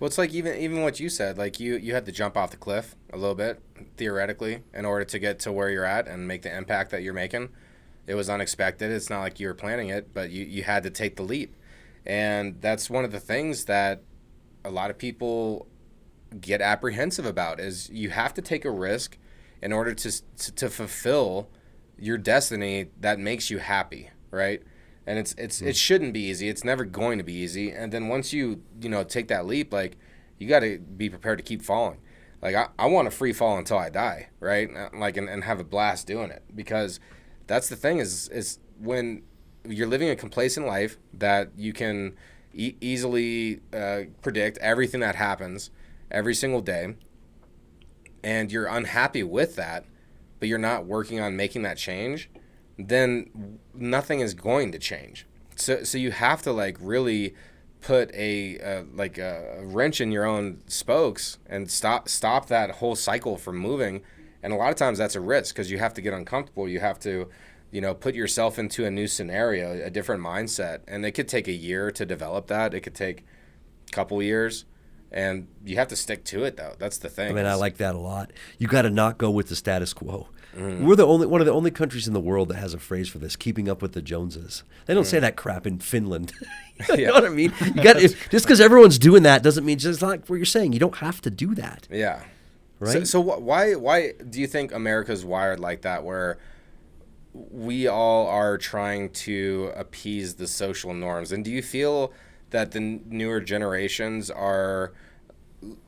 Well, it's like even what you said, like you had to jump off the cliff a little bit, theoretically, in order to get to where you're at and make the impact that you're making. It was unexpected. It's not like you were planning it, but you had to take the leap. And that's one of the things that a lot of people get apprehensive about is you have to take a risk in order to fulfill your destiny that makes you happy, right? And it shouldn't be easy. It's never going to be easy. And then once you take that leap, like you got to be prepared to keep falling. Like I want to free fall until I die, right? Like and have a blast doing it, because that's the thing is when you're living a complacent life that you can easily predict everything that happens every single day, and you're unhappy with that, but you're not working on making that change, then nothing is going to change. So you have to like really put a wrench in your own spokes and stop that whole cycle from moving. And a lot of times that's a risk because you have to get uncomfortable. You have to, put yourself into a new scenario, a different mindset. And it could take a year to develop that. It could take a couple years. And you have to stick to it, though. That's the thing. I mean, I like that a lot. You got to not go with the status quo. We're one of the only countries in the world that has a phrase for this: keeping up with the Joneses. They don't say that crap in Finland. You know what I mean? You got just because everyone's doing that doesn't mean just like what you're saying. You don't have to do that. Yeah. Right. So why do you think America's wired like that, where we all are trying to appease the social norms? And do you feel that the newer generations are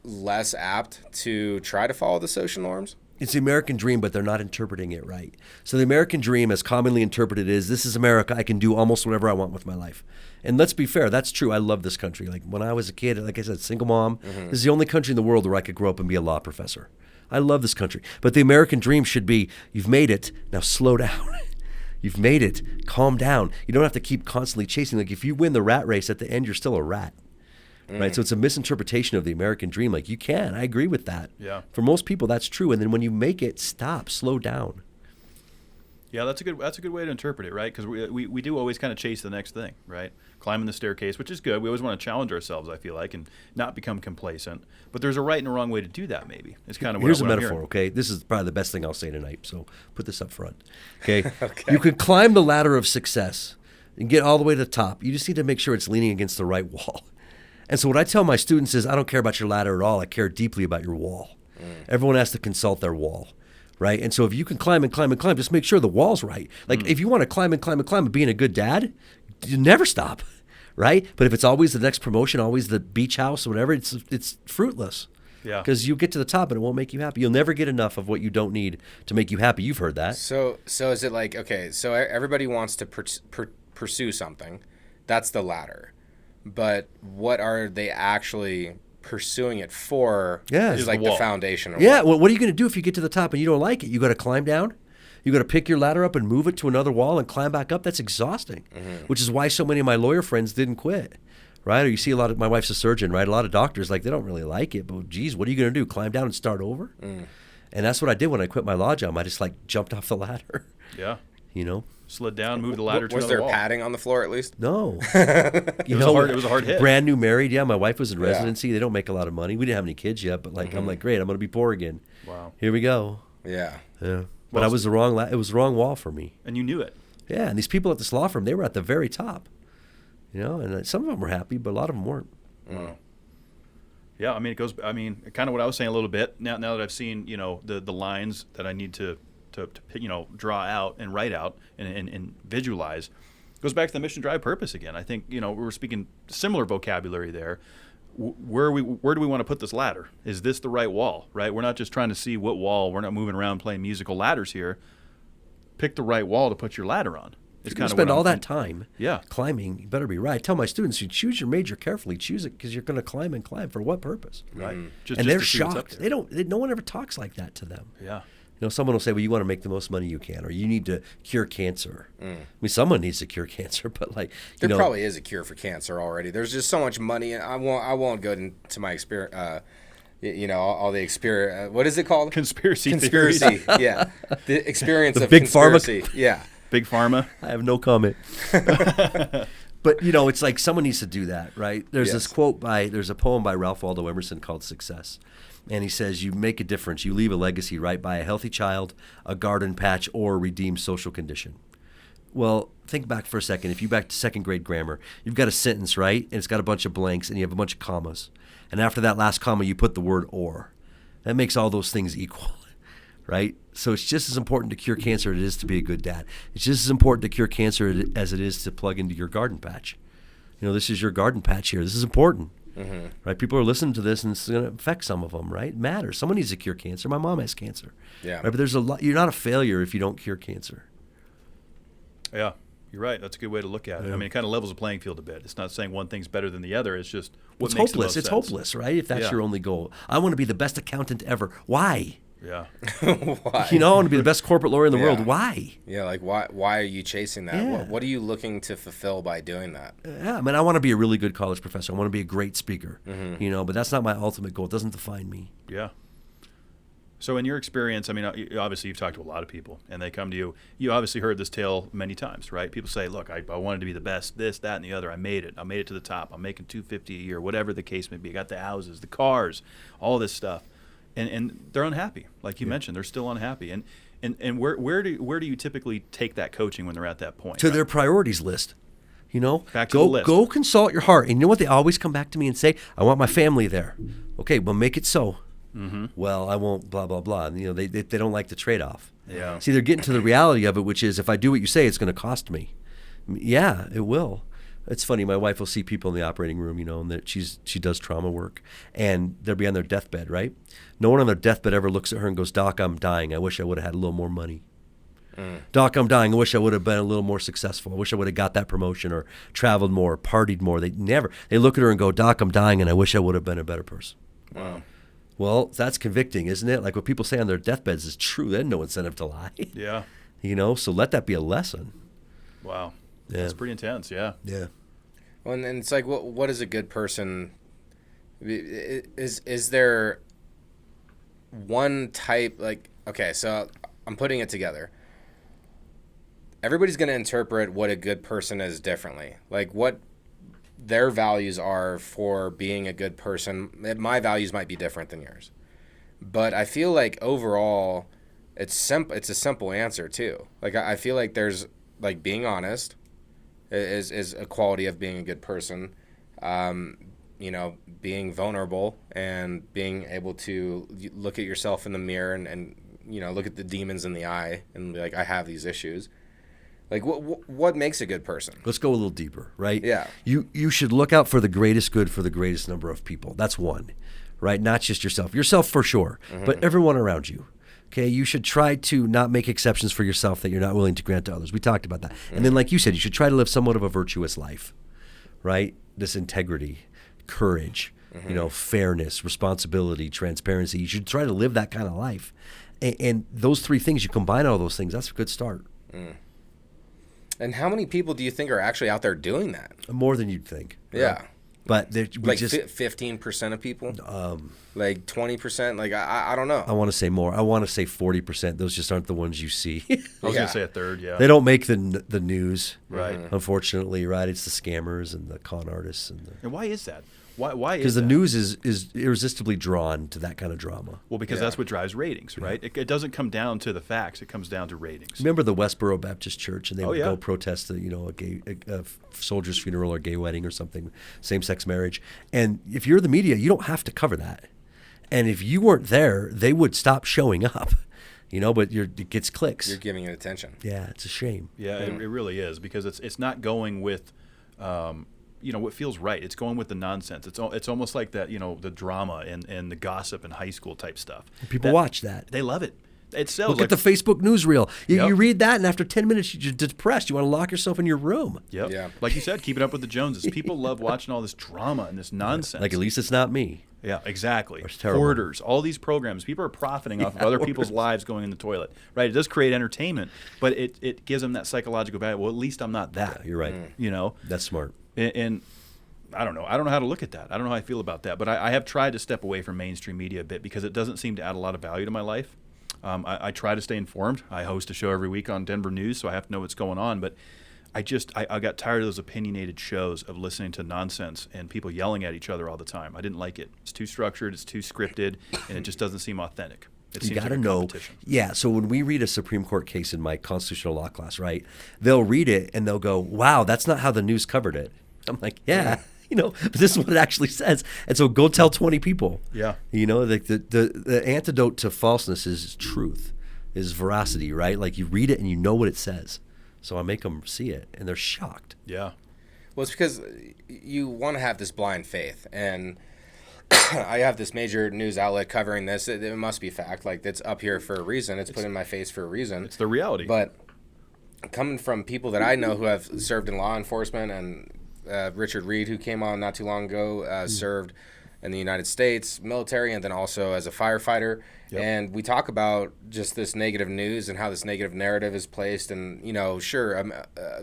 less apt to try to follow the social norms? It's the American dream, but they're not interpreting it right. So the American dream, as commonly interpreted, is this is America. I can do almost whatever I want with my life. And let's be fair, that's true. I love this country. Like when I was a kid, like I said, single mom, this is the only country in the world where I could grow up and be a law professor. I love this country. But the American dream should be, you've made it, now slow down. You've made it, calm down. You don't have to keep constantly chasing. Like if you win the rat race, at the end, you're still a rat. right? So it's a misinterpretation of the American dream. Like, you can. I agree with that. Yeah. For most people, that's true. And then when you make it, stop, slow down. Yeah, that's a good way to interpret it, right? Because we do always kind of chase the next thing, right? Climbing the staircase, which is good. We always want to challenge ourselves, I feel like, and not become complacent. But there's a right and a wrong way to do that, maybe. It's kind of Here's a what I'm metaphor, hearing. okay? This is probably the best thing I'll say tonight, so put this up front, okay? You can climb the ladder of success and get all the way to the top. You just need to make sure it's leaning against the right wall. And so what I tell my students is, I don't care about your ladder at all. I care deeply about your wall. Everyone has to consult their wall, right? And so if you can climb and climb and climb, just make sure the wall's right. Like, if you want to climb and climb and climb and being a good dad, you never stop, right? But if it's always the next promotion, always the beach house or whatever, it's fruitless. Yeah. Because you get to the top and it won't make you happy. You'll never get enough of what you don't need to make you happy. You've heard that. So is it like, okay, so everybody wants to pursue something. That's the ladder. But what are they actually pursuing it for? Yeah. Is Is like the the wall. foundation. Or Yeah, well, what are you going to do if you get to the top and you don't like it? You got to climb down? You got to pick your ladder up and move it to another wall and climb back up? That's exhausting, which is why so many of my lawyer friends didn't quit, right? Or you see a lot of, my wife's a surgeon, right? A lot of doctors, like, they don't really like it, but geez, what are you going to do? Climb down and start over? And that's what I did when I quit my law job. I just, like, jumped off the ladder, Yeah. you know? Slid down, moved the ladder to Was another there wall. padding on the floor at least? No. It was a hard hit. Brand new married. Yeah, my wife was in residency. They don't make a lot of money. We didn't have any kids yet, but like I'm like, great, I'm going to be poor again. Wow. Here we go. Yeah. Yeah. But I was the wrong it was the wrong wall for me. And you knew it. Yeah, and these people at this law firm, they were at the very top. You know, and some of them were happy, but a lot of them weren't. Wow. Yeah, I mean, kind of what I was saying a little bit. Now that I've seen, the lines that I need to draw out and write out and visualize, goes back to the mission, drive, purpose again. I think, we were speaking similar vocabulary there. Where do we want to put this ladder? Is this the right wall, right? We're not just trying to see what wall. We're not moving around playing musical ladders here. Pick the right wall to put your ladder on. It's You kind of spend what all I'm that time Yeah. climbing. You better be right. I tell my students, you choose your major carefully. Choose it because you're going to climb and climb. For what purpose? Right. And they're to see what's up shocked. there. No one ever talks like that to them. Yeah. Someone will say, well, you want to make the most money you can, or you need to cure cancer. I mean, someone needs to cure cancer, but like, There probably is a cure for cancer already. There's just so much money, and I won't go into my experience. All the experience. What is it called? Conspiracy Conspiracy. Yeah, the experience The of big pharma- conspiracy. Yeah. Big pharma. I have no comment. But, it's like someone needs to do that, right? There's this quote there's a poem by Ralph Waldo Emerson called Success. And he says, you make a difference. You leave a legacy, right, by a healthy child, a garden patch, or a redeemed social condition. Well, think back for a second. If you back to second grade grammar, you've got a sentence, right? And it's got a bunch of blanks, and you have a bunch of commas. And after that last comma, you put the word or. That makes all those things equal, right? So it's just as important to cure cancer as it is to be a good dad. It's just as important to cure cancer as it is to plug into your garden patch. This is your garden patch here. This is important. Right? People are listening to this, and it's going to affect some of them, right? It matters. Someone needs to cure cancer. My mom has cancer. Yeah. Right? But there's a lot. You're not a failure if you don't cure cancer. Yeah, you're right. That's a good way to look at it. I mean, it kind of levels the playing field a bit. It's not saying one thing's better than the other. It's just what It's makes hopeless. the most It's sense. hopeless, right? If that's Yeah. your only goal. I want to be the best accountant ever. Why? Yeah. Why? I want to be the best corporate lawyer in the world. Yeah. Why? Yeah, like why are you chasing that? Yeah. What are you looking to fulfill by doing that? Yeah, I mean, I want to be a really good college professor. I want to be a great speaker. But that's not my ultimate goal. It doesn't define me. Yeah. So in your experience, I mean, obviously you've talked to a lot of people, and they come to you. You obviously heard this tale many times, right? People say, look, I wanted to be the best, this, that, and the other. I made it. I made it to the top. I'm making $250 a year, whatever the case may be. I got the houses, the cars, all this stuff. And they're unhappy. Like you mentioned, they're still unhappy. And where do you typically take that coaching when they're at that point? To their priorities list. Back to the list. Go consult your heart. And you know what they always come back to me and say? I want my family there. Okay, well, make it so. Well, I won't, blah, blah, blah. And, they don't like the trade-off. Yeah. See, they're getting to the reality of it, which is if I do what you say, it's going to cost me. Yeah, it will. It's funny. My wife will see people in the operating room, and that she does trauma work, and they'll be on their deathbed, right? No one on their deathbed ever looks at her and goes, Doc, I'm dying. I wish I would have had a little more money. Doc, I'm dying. I wish I would have been a little more successful. I wish I would have got that promotion or traveled more, or partied more. They look at her and go, Doc, I'm dying, and I wish I would have been a better person. Wow. Well, that's convicting, isn't it? Like what people say on their deathbeds is true. They had no incentive to lie. Yeah. So let that be a lesson. Wow. Yeah. That's pretty intense. Yeah. Yeah. Well, and it's like, what does a good person Is there one type, like, okay, so I'm putting it together. Everybody's going to interpret what a good person is differently. Like what their values are for being a good person. My values might be different than yours. But I feel like overall it's a simple answer too. Like I feel like there's like being honest is a quality of being a good person. Being vulnerable and being able to look at yourself in the mirror and look at the demons in the eye and be like, I have these issues. Like, what makes a good person? Let's go a little deeper, right? Yeah. You should look out for the greatest good for the greatest number of people. That's one, right? Not just yourself. Yourself for sure, but everyone around you. Okay, you should try to not make exceptions for yourself that you're not willing to grant to others. We talked about that. And then, like you said, you should try to live somewhat of a virtuous life, right? This integrity, courage, fairness, responsibility, transparency. You should try to live that kind of life. And those three things, you combine all those things, that's a good start. And how many people do you think are actually out there doing that? More than you'd think. Right? Yeah. But like 15% of people? Like 20%? Like, I don't know. I want to say more. I want to say 40%. Those just aren't the ones you see. I was going to say a third, yeah. They don't make the news. Right. Unfortunately, right? It's the scammers and the con artists. And why is that? Why? Because the news is irresistibly drawn to that kind of drama. Well, because that's what drives ratings, right? Yeah. It doesn't come down to the facts; it comes down to ratings. Remember the Westboro Baptist Church, and they would yeah. go protest a soldier's funeral or gay wedding or something, same-sex marriage. And if you're the media, you don't have to cover that. And if you weren't there, they would stop showing up. But it gets clicks. You're giving it attention. Yeah, it's a shame. Yeah, it really is, because it's not going with. What feels right. It's going with the nonsense. It's almost like that, the drama and the gossip and high school type stuff. People watch that. They love it. It sells. Look at the Facebook newsreel. You Yep. read that, and after 10 minutes, you're depressed. You want to lock yourself in your room. Yep. Yeah. Like you said, keeping up with the Joneses. People love watching all this drama and this nonsense. Like, at least it's not me. Yeah, exactly. It's terrible. Hoarders, all these programs. People are profiting off of other people's lives going in the toilet. Right? It does create entertainment, but it gives them that psychological value. Well, at least I'm not that. Yeah, you're right. That's smart. And I don't know. I don't know how to look at that. I don't know how I feel about that. But I have tried to step away from mainstream media a bit because it doesn't seem to add a lot of value to my life. I try to stay informed. I host a show every week on Denver News, so I have to know what's going on. But I got tired of those opinionated shows of listening to nonsense and people yelling at each other all the time. I didn't like it. It's too structured. It's too scripted, and it just doesn't seem authentic. It You seems got to like a know. competition. Yeah, so when we read a Supreme Court case in my constitutional law class, right, they'll read it and they'll go, wow, that's not how the news covered it. I'm like, yeah. But this is what it actually says. And so go tell 20 people. Yeah. The antidote to falseness is truth, is veracity, right? Like you read it and you know what it says. So I make them see it, and they're shocked. Yeah. Well, it's because you want to have this blind faith. And I have this major news outlet covering this. It must be fact. Like, it's up here for a reason. It's put in my face for a reason. It's the reality. But coming from people that I know who have served in law enforcement, and Richard Reed, who came on not too long ago, served in the United States military and then also as a firefighter. Yep. And we talk about just this negative news and how this negative narrative is placed. And,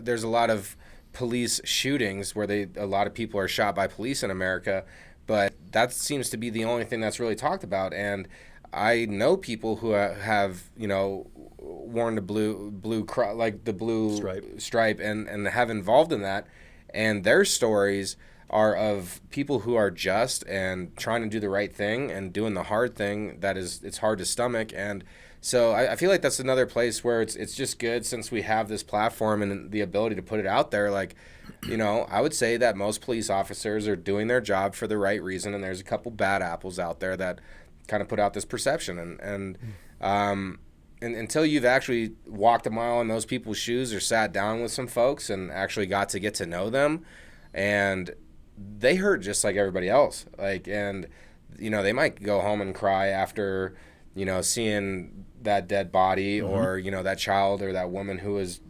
there's a lot of police shootings where a lot of people are shot by police in America, but that seems to be the only thing that's really talked about. And I know people who have, worn the blue stripe and have involved in that. And their stories are of people who are just and trying to do the right thing and doing the hard thing it's hard to stomach. And so I feel like that's another place where it's just good, since we have this platform and the ability to put it out there. Like, I would say that most police officers are doing their job for the right reason, and there's a couple bad apples out there that kind of put out this perception. And until you've actually walked a mile in those people's shoes or sat down with some folks and actually got to get to know them, and they hurt just like everybody else. They might go home and cry after, seeing that dead body, or, that child or that woman who was,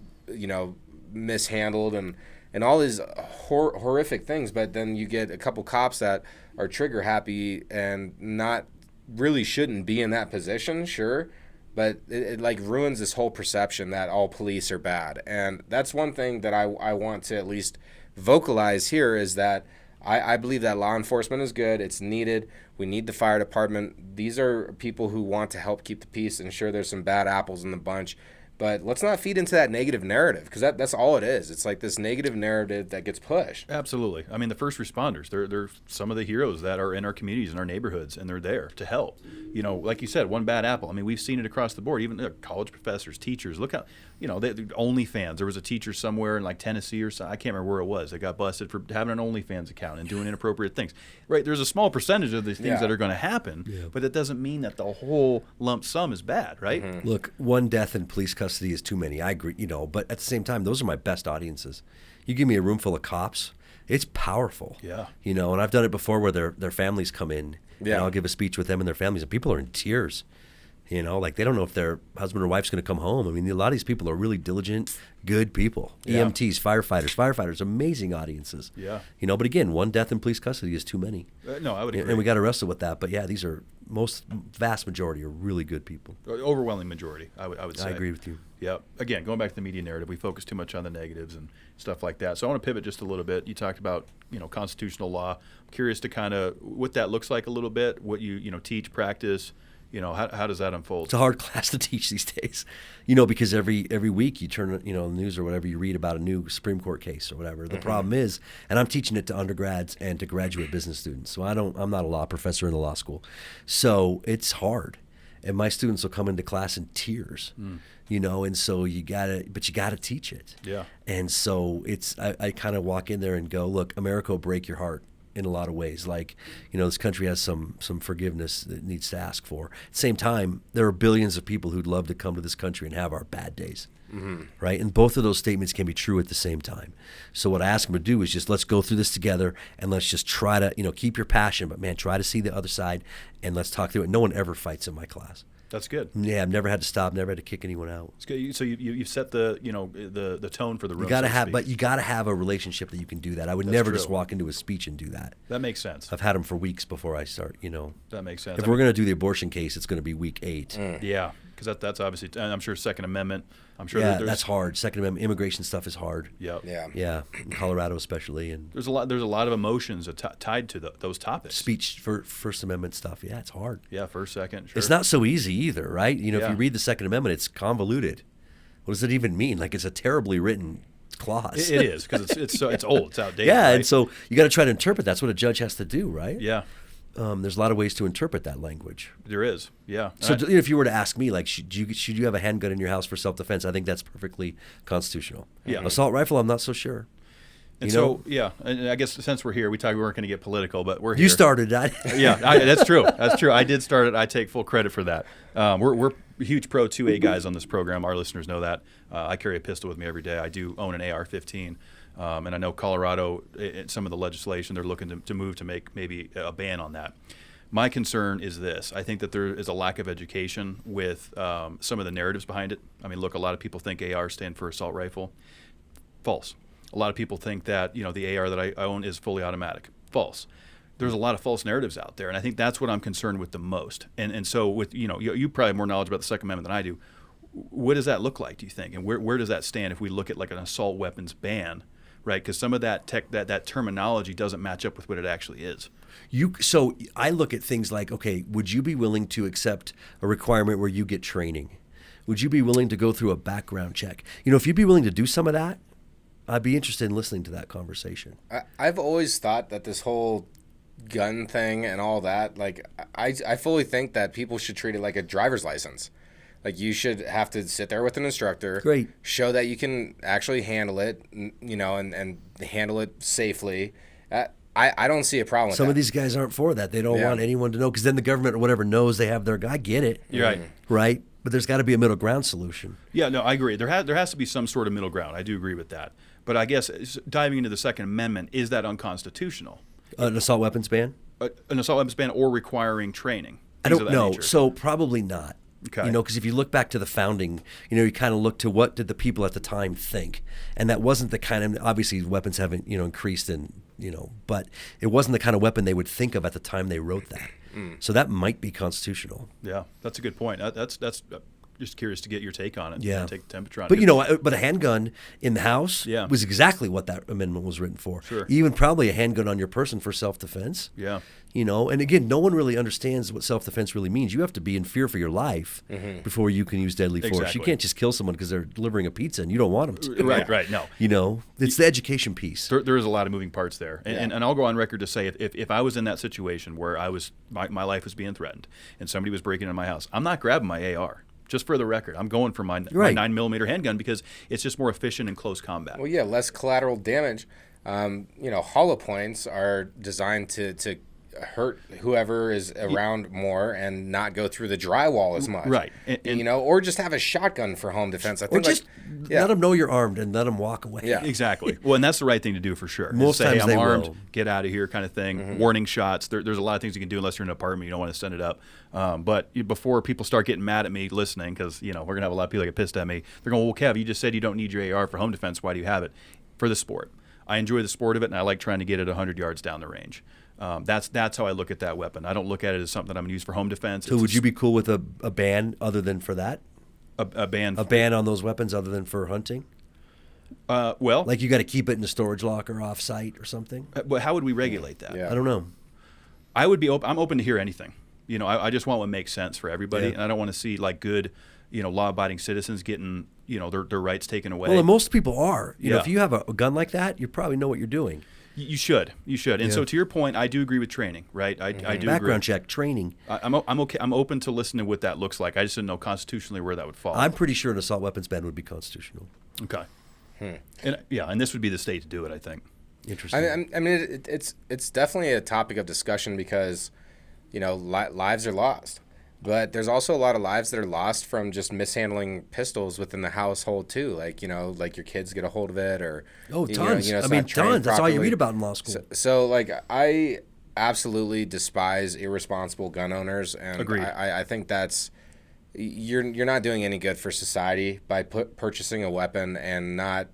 mishandled and all these horrific things. But then you get a couple cops that are trigger happy and not really shouldn't be in that position, sure. But it ruins this whole perception that all police are bad. And that's one thing that I want to at least vocalize here, is that I believe that law enforcement is good. It's needed. We need the fire department. These are people who want to help keep the peace, and sure, there's some bad apples in the bunch. But let's not feed into that negative narrative, because that's all it is. It's like this negative narrative that gets pushed. Absolutely. I mean, the first responders, they're some of the heroes that are in our communities, in our neighborhoods, and they're there to help. You know, like you said, one bad apple. I mean, we've seen it across the board, even college professors, teachers. Look how, you know, OnlyFans. There was a teacher somewhere in like Tennessee or something. I can't remember where it was. They got busted for having an OnlyFans account and doing inappropriate things. Right. There's a small percentage of these things that are going to happen, but that doesn't mean that the whole lump sum is bad, right? Mm-hmm. Look, one death in police custody is too many. I agree, you know, but at the same time, those are my best audiences. You give me a room full of cops, it's powerful. Yeah. You know, and I've done it before where their families come in, and I'll give a speech with them and their families, and people are in tears. You know, like they don't know if their husband or wife's going to come home. I mean, a lot of these people are really diligent, good people. Yeah. EMTs, firefighters, amazing audiences. Yeah. You know, but again, one death in police custody is too many. No, I would agree. And we got to wrestle with that. But yeah, these are vast majority are really good people. Overwhelming majority, I would say. I agree with you. Yeah. Again, going back to the media narrative, we focus too much on the negatives and stuff like that. So I want to pivot just a little bit. You talked about, you know, constitutional law. I'm curious to kind of what that looks like a little bit, what you teach, practice. You know, how does that unfold? It's a hard class to teach these days, you know, because every week you turn, you know, the news or whatever, you read about a new Supreme Court case or whatever. The problem is, and I'm teaching it to undergrads and to graduate business students. So I'm not a law professor in the law school. So it's hard. And my students will come into class in tears, you know, and so you gotta teach it. Yeah. And so I kind of walk in there and go, look, America will break your heart in a lot of ways. Like, you know, this country has some forgiveness that it needs to ask for. At the same time, there are billions of people who'd love to come to this country and have our bad days, right? And both of those statements can be true at the same time. So what I ask them to do is just let's go through this together and let's just try to, you know, keep your passion, but man, try to see the other side and let's talk through it. No one ever fights in my class. That's good. Yeah, I've never had to stop, never had to kick anyone out. It's good. So you've set the the tone for the room. You gotta so to have, speak. but you gotta have a relationship that you can do that. I would That's never true. just walk into a speech and do that. That makes sense. I've had them for weeks before I start. You know, That makes sense. if we're gonna do the abortion case, it's gonna be week 8. Yeah, because that's obviously, and I'm sure Second Amendment. I'm sure Yeah, there's that's hard. Second Amendment immigration stuff is hard. Yeah. Yeah, in Colorado especially, and There's a lot of emotions tied to those topics. speech for First Amendment stuff. Yeah, it's hard. Yeah, first, second. Sure. It's not so easy either, right? You know, if Yeah. you read the Second Amendment, it's convoluted. What does it even mean? Like it's a terribly written clause. It is because it's old. It's outdated. Yeah, right? and so you got to try to interpret. That's what a judge has to do, right? Yeah, There's a lot of ways to interpret that language. there is. Yeah. So if you were to ask me, like, should you have a handgun in your house for self-defense? I think that's perfectly constitutional. Yeah. Assault rifle, I'm not so sure. And you know? so, yeah, and I guess since we're here, we weren't going to get political, but we're here. You started that. Yeah, that's true. That's true. I did start it. I take full credit for that. We're huge Pro 2A guys on this program. Our listeners know that. I carry a pistol with me every day. I do own an AR-15. And I know Colorado, some of the legislation, they're looking to move to make maybe a ban on that. My concern is this. I think that there is a lack of education with some of the narratives behind it. I mean, look, a lot of people think AR stand for assault rifle. False. A lot of people think that, you know, the AR that I own is fully automatic. False. There's a lot of false narratives out there, and I think that's what I'm concerned with the most. And so with, you know, you probably have more knowledge about the Second Amendment than I do. What does that look like, do you think? And where does that stand if we look at like an assault weapons ban? Right, because some of that that terminology doesn't match up with what it actually is. So I look at things like, okay, would you be willing to accept a requirement where you get training? Would you be willing to go through a background check? You know, if you'd be willing to do some of that, I'd be interested in listening to that conversation. I've always thought that this whole gun thing and all that, like, I fully think that people should treat it like a driver's license. Like, you should have to sit there with an instructor, Great. show that you can actually handle it, you know, and handle it safely. I don't see a problem with Some that. of these guys aren't for that. They don't Yeah. want anyone to know, because then the government or whatever knows they have their guy. I get it. You're right. Right? But there's got to be a middle ground solution. Yeah, no, I agree. There has to be some sort of middle ground. I do agree with that. But I guess diving into the Second Amendment, is that unconstitutional? An assault weapons ban? An assault weapons ban or requiring training? I Things don't of that know. nature. So probably not. Okay. You know, because if you look back to the founding, you know, you kind of look to what did the people at the time think, and that wasn't the kind of, obviously weapons haven't, you know, increased in, you know, but it wasn't the kind of weapon they would think of at the time they wrote that. So that might be constitutional. Yeah, that's a good point. That's just curious to get your take on it. Yeah. And take the temperature on But it. but a handgun in the house Yeah. was exactly what that amendment was written for. Sure. Even probably a handgun on your person for self-defense. Yeah. And again, no one really understands what self-defense really means. You have to be in fear for your life before you can use deadly force. Exactly. You can't just kill someone because they're delivering a pizza and you don't want them to. Right. No. It's the education piece. There is a lot of moving parts there, and I'll go on record to say if I was in that situation where my life was being threatened and somebody was breaking into my house, I'm not grabbing my AR. Just for the record, I'm going for my 9mm handgun because it's just more efficient in close combat. Well, yeah, less collateral damage. Hollow points are designed to hurt whoever is around more and not go through the drywall as much. Right. Or just have a shotgun for home defense. I Or think just let them know you're armed and let them walk away. Yeah. Exactly. Well, and that's the right thing to do for sure. Most Say, times hey, I'm they armed, will. get out of here kind of thing. Warning shots. There's a lot of things you can do unless you're in an apartment. You don't want to send it up. But before people start getting mad at me listening, because we're going to have a lot of people that get pissed at me, they're going, well, Kev, you just said you don't need your AR for home defense. Why do you have it? For the sport. I enjoy the sport of it, and I like trying to get it 100 yards down the range. That's how I look at that weapon. I don't look at it as something that I'm going to use for home defense. So would you be cool with a ban other than for that? a ban? A ban on those weapons other than for hunting? Well, Like you got to keep it in a storage locker off site or something? but how would we regulate that? Yeah. I don't know. I would be I'm open to hear anything. I just want what makes sense for everybody, Yeah. and I don't want to see like good, law-abiding citizens getting, their rights taken away. Well, and most people are. Yeah. If you have a gun like that, you probably know what you're doing. You should. And Yeah. so to your point, I do agree with training, right? I do Background agree. check, training. I'm okay. I'm open to listening to what that looks like. I just didn't know constitutionally where that would fall. I'm pretty sure an assault weapons ban would be constitutional. Okay. And this would be the state to do it, I think. Interesting. I mean, it's definitely a topic of discussion because, lives are lost. But there's also a lot of lives that are lost from just mishandling pistols within the household too. Like, like your kids get a hold of it or tons. it's I mean, not trained tons. That's all you properly. read about in law school. So like I absolutely despise irresponsible gun owners, and Agreed. I think that's you're not doing any good for society by purchasing a weapon and not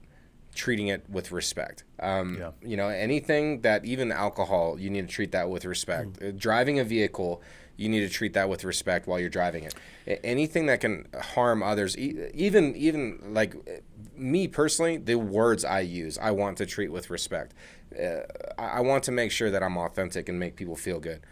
treating it with respect. Anything that, even alcohol, you need to treat that with respect. Driving a vehicle, you need to treat that with respect while you're driving it. Anything that can harm others, even like me personally, the words I use, I want to treat with respect. I want to make sure that I'm authentic and make people feel good.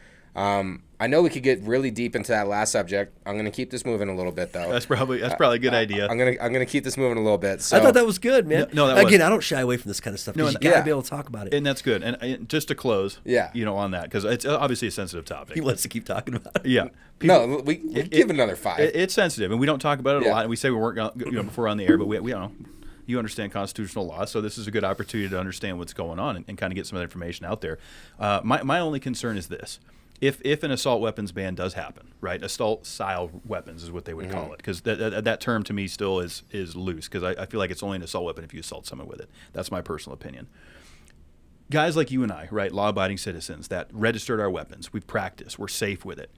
I know we could get really deep into that last subject. I'm going to keep this moving a little bit, though. That's probably a good idea. I'm gonna keep this moving a little bit. So I thought that was good, man. No, that Again, was. I don't shy away from this kind of stuff because No, you got to yeah. be able to talk about it. And that's good. And just to close, Yeah. On that, because it's obviously a sensitive topic. He wants to keep talking about it. Yeah. no, we give another 5. It's sensitive, and we don't talk about it a Yeah. lot. And we say we weren't gonna, before on the air, but we you understand constitutional law, so this is a good opportunity to understand what's going on and kind of get some of that information out there. My only concern is this. If an assault weapons ban does happen, right? Assault style weapons is what they would call it, because that term to me still is loose, because I feel like it's only an assault weapon if you assault someone with it. That's my personal opinion. Guys like you and I, right, law-abiding citizens that registered our weapons, we've practiced, we're safe with it.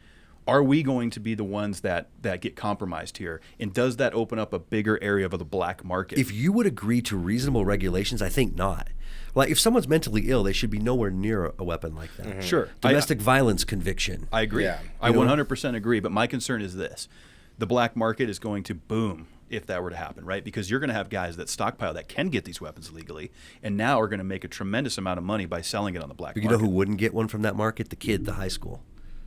Are we going to be the ones that get compromised here? And does that open up a bigger area of the black market? If you would agree to reasonable regulations, I think not. Like if someone's mentally ill, they should be nowhere near a weapon like that. Sure. Domestic violence conviction. I agree. Yeah. I 100% agree. But my concern is this. The black market is going to boom if that were to happen, right? Because you're going to have guys that stockpile that can get these weapons legally and now are going to make a tremendous amount of money by selling it on the black But market. you know who wouldn't get one from that market? The kid, the high school.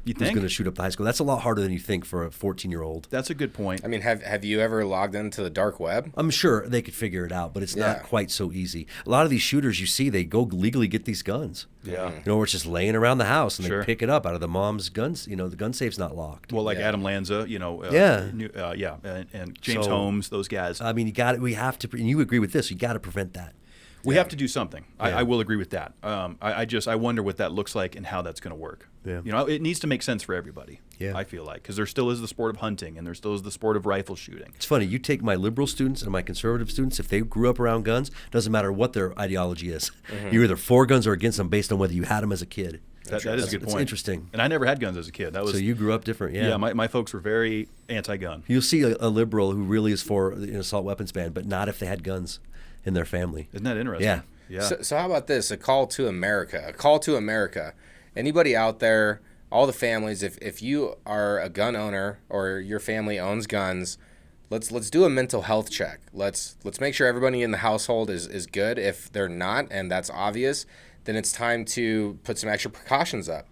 You Who's think? going to shoot up the high school? That's a lot harder than you think for a 14-year-old. That's a good point. I mean, have you ever logged into the dark web? I'm sure they could figure it out, but it's Yeah. not quite so easy. A lot of these shooters you see, they go legally get these guns. Yeah. Where it's just laying around the house and Sure. they pick it up out of the mom's guns. The gun safe's not locked. Well, like Yeah. Adam Lanza, Yeah. and James So, Holmes, those guys. I mean, we have to, and you agree with this, you got to prevent that. We have to do something. Yeah. I will agree with that. I wonder what that looks like and how that's going to work. Yeah. It needs to make sense for everybody. Yeah. I feel like, because there still is the sport of hunting and there still is the sport of rifle shooting. It's funny, you take my liberal students and my conservative students, if they grew up around guns, doesn't matter what their ideology is. You're either for guns or against them based on whether you had them as a kid. That is a good It's point. interesting. And I never had guns as a kid. That was So you grew up different, yeah. yeah. My folks were very anti-gun. You'll see a liberal who really is for an assault weapons ban, but not if they had guns in their family. Isn't that interesting? Yeah. Yeah. So how about this? A call to America. A call to America. Anybody out there, all the families, if you are a gun owner or your family owns guns, let's do a mental health check. Let's make sure everybody in the household is good. If they're not, and that's obvious, then it's time to put some extra precautions up.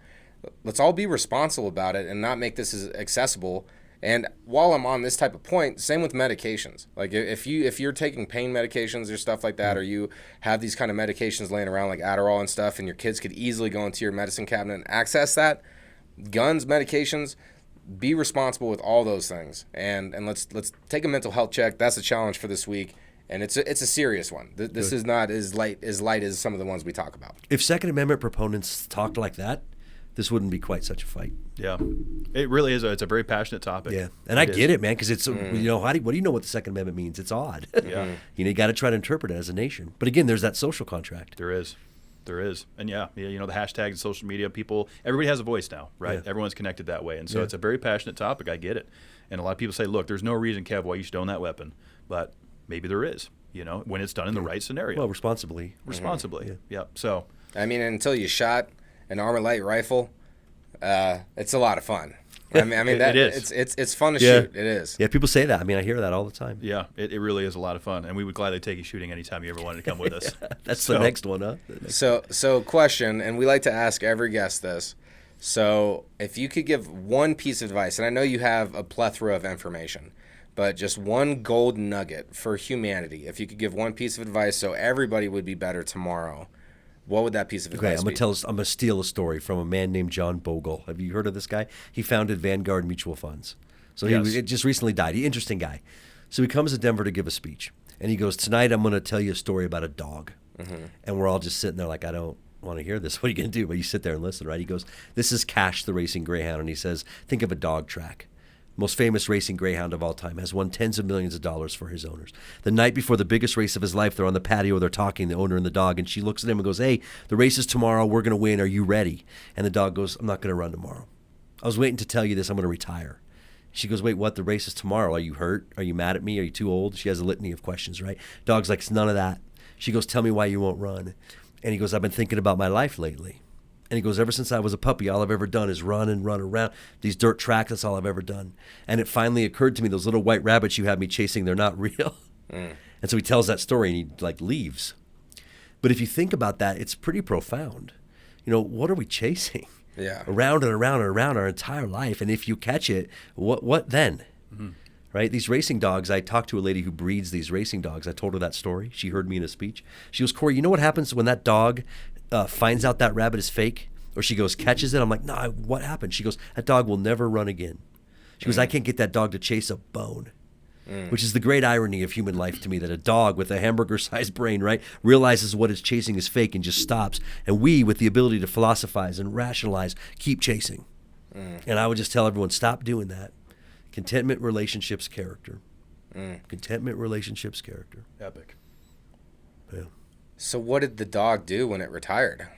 Let's all be responsible about it and not make this as accessible. And while I'm on this type of point, same with medications. Like if you're taking pain medications or stuff like that, or you have these kind of medications laying around like Adderall and stuff, and your kids could easily go into your medicine cabinet and access that, guns, medications, be responsible with all those things. And let's take a mental health check. That's a challenge for this week. And it's a serious one. This is not as light as some of the ones we talk about. If Second Amendment proponents talked like that, this wouldn't be quite such a fight. Yeah, it really is. It's a very passionate topic. Yeah, and I get it, man, because it's what do you know what the Second Amendment means? It's odd. Yeah, you got to try to interpret it as a nation. But again, there's that social contract. There is, and the hashtags and social media. Everybody has a voice now, right? Yeah. Everyone's connected that way, and so it's a very passionate topic. I get it, and a lot of people say, look, there's no reason, Kev, why you should own that weapon, but maybe there is. When it's done in the right scenario. Well, responsibly. Yeah. So, I mean, until you shot an armor light rifle, it's a lot of fun. I mean that it is. It's fun to shoot. It is. Yeah, people say that. I mean, I hear that all the time. Yeah, it really is a lot of fun, and we would gladly take you shooting anytime you ever wanted to come with us. That's the next one, huh? So question, and we like to ask every guest this. So if you could give one piece of advice, and I know you have a plethora of information, but just one gold nugget for humanity, if you could give one piece of advice so everybody would be better tomorrow, what would that piece of advice be? I'm gonna steal a story from a man named John Bogle. Have you heard of this guy? He founded Vanguard Mutual Funds. So he just recently died. Interesting guy. So he comes to Denver to give a speech, and he goes, "Tonight I'm going to tell you a story about a dog." Mm-hmm. And we're all just sitting there like, I don't want to hear this. What are you going to do? But you sit there and listen, right? He goes, "This is Cash, the racing greyhound," and he says, "Think of a dog track. Most famous racing greyhound of all time, has won tens of millions of dollars for his owners. The night before the biggest race of his life, they're on the patio, they're talking, the owner and the dog, and she looks at him and goes, 'Hey, the race is tomorrow, we're going to win, are you ready?' And the dog goes, 'I'm not going to run tomorrow. I was waiting to tell you this, I'm going to retire.' She goes, 'Wait, what? The race is tomorrow. Are you hurt? Are you mad at me? Are you too old?' She has a litany of questions, right? Dog's like, 'It's none of that.' She goes, 'Tell me why you won't run.' And he goes, 'I've been thinking about my life lately.' And he goes, 'Ever since I was a puppy, all I've ever done is run and run around these dirt tracks. That's all I've ever done. And it finally occurred to me, those little white rabbits you have me chasing, they're not real.' And so he tells that story and he leaves. But if you think about that, it's pretty profound. What are we chasing? Yeah. Around and around and around our entire life. And if you catch it, what then? Mm-hmm. Right? These racing dogs, I talked to a lady who breeds these racing dogs. I told her that story. She heard me in a speech. She goes, 'Corey, you know what happens when that dog finds out that rabbit is fake?' Or she goes, 'Catches it?' I'm like, 'No, what happened?' She goes, 'That dog will never run again.' She goes, 'I can't get that dog to chase a bone.' Which is the great irony of human life to me, that a dog with a hamburger-sized brain, right, realizes what it's chasing is fake and just stops. And we, with the ability to philosophize and rationalize, keep chasing. And I would just tell everyone, stop doing that. Contentment, relationships, character. Contentment, relationships, character. Epic. Yeah. So what did the dog do when it retired?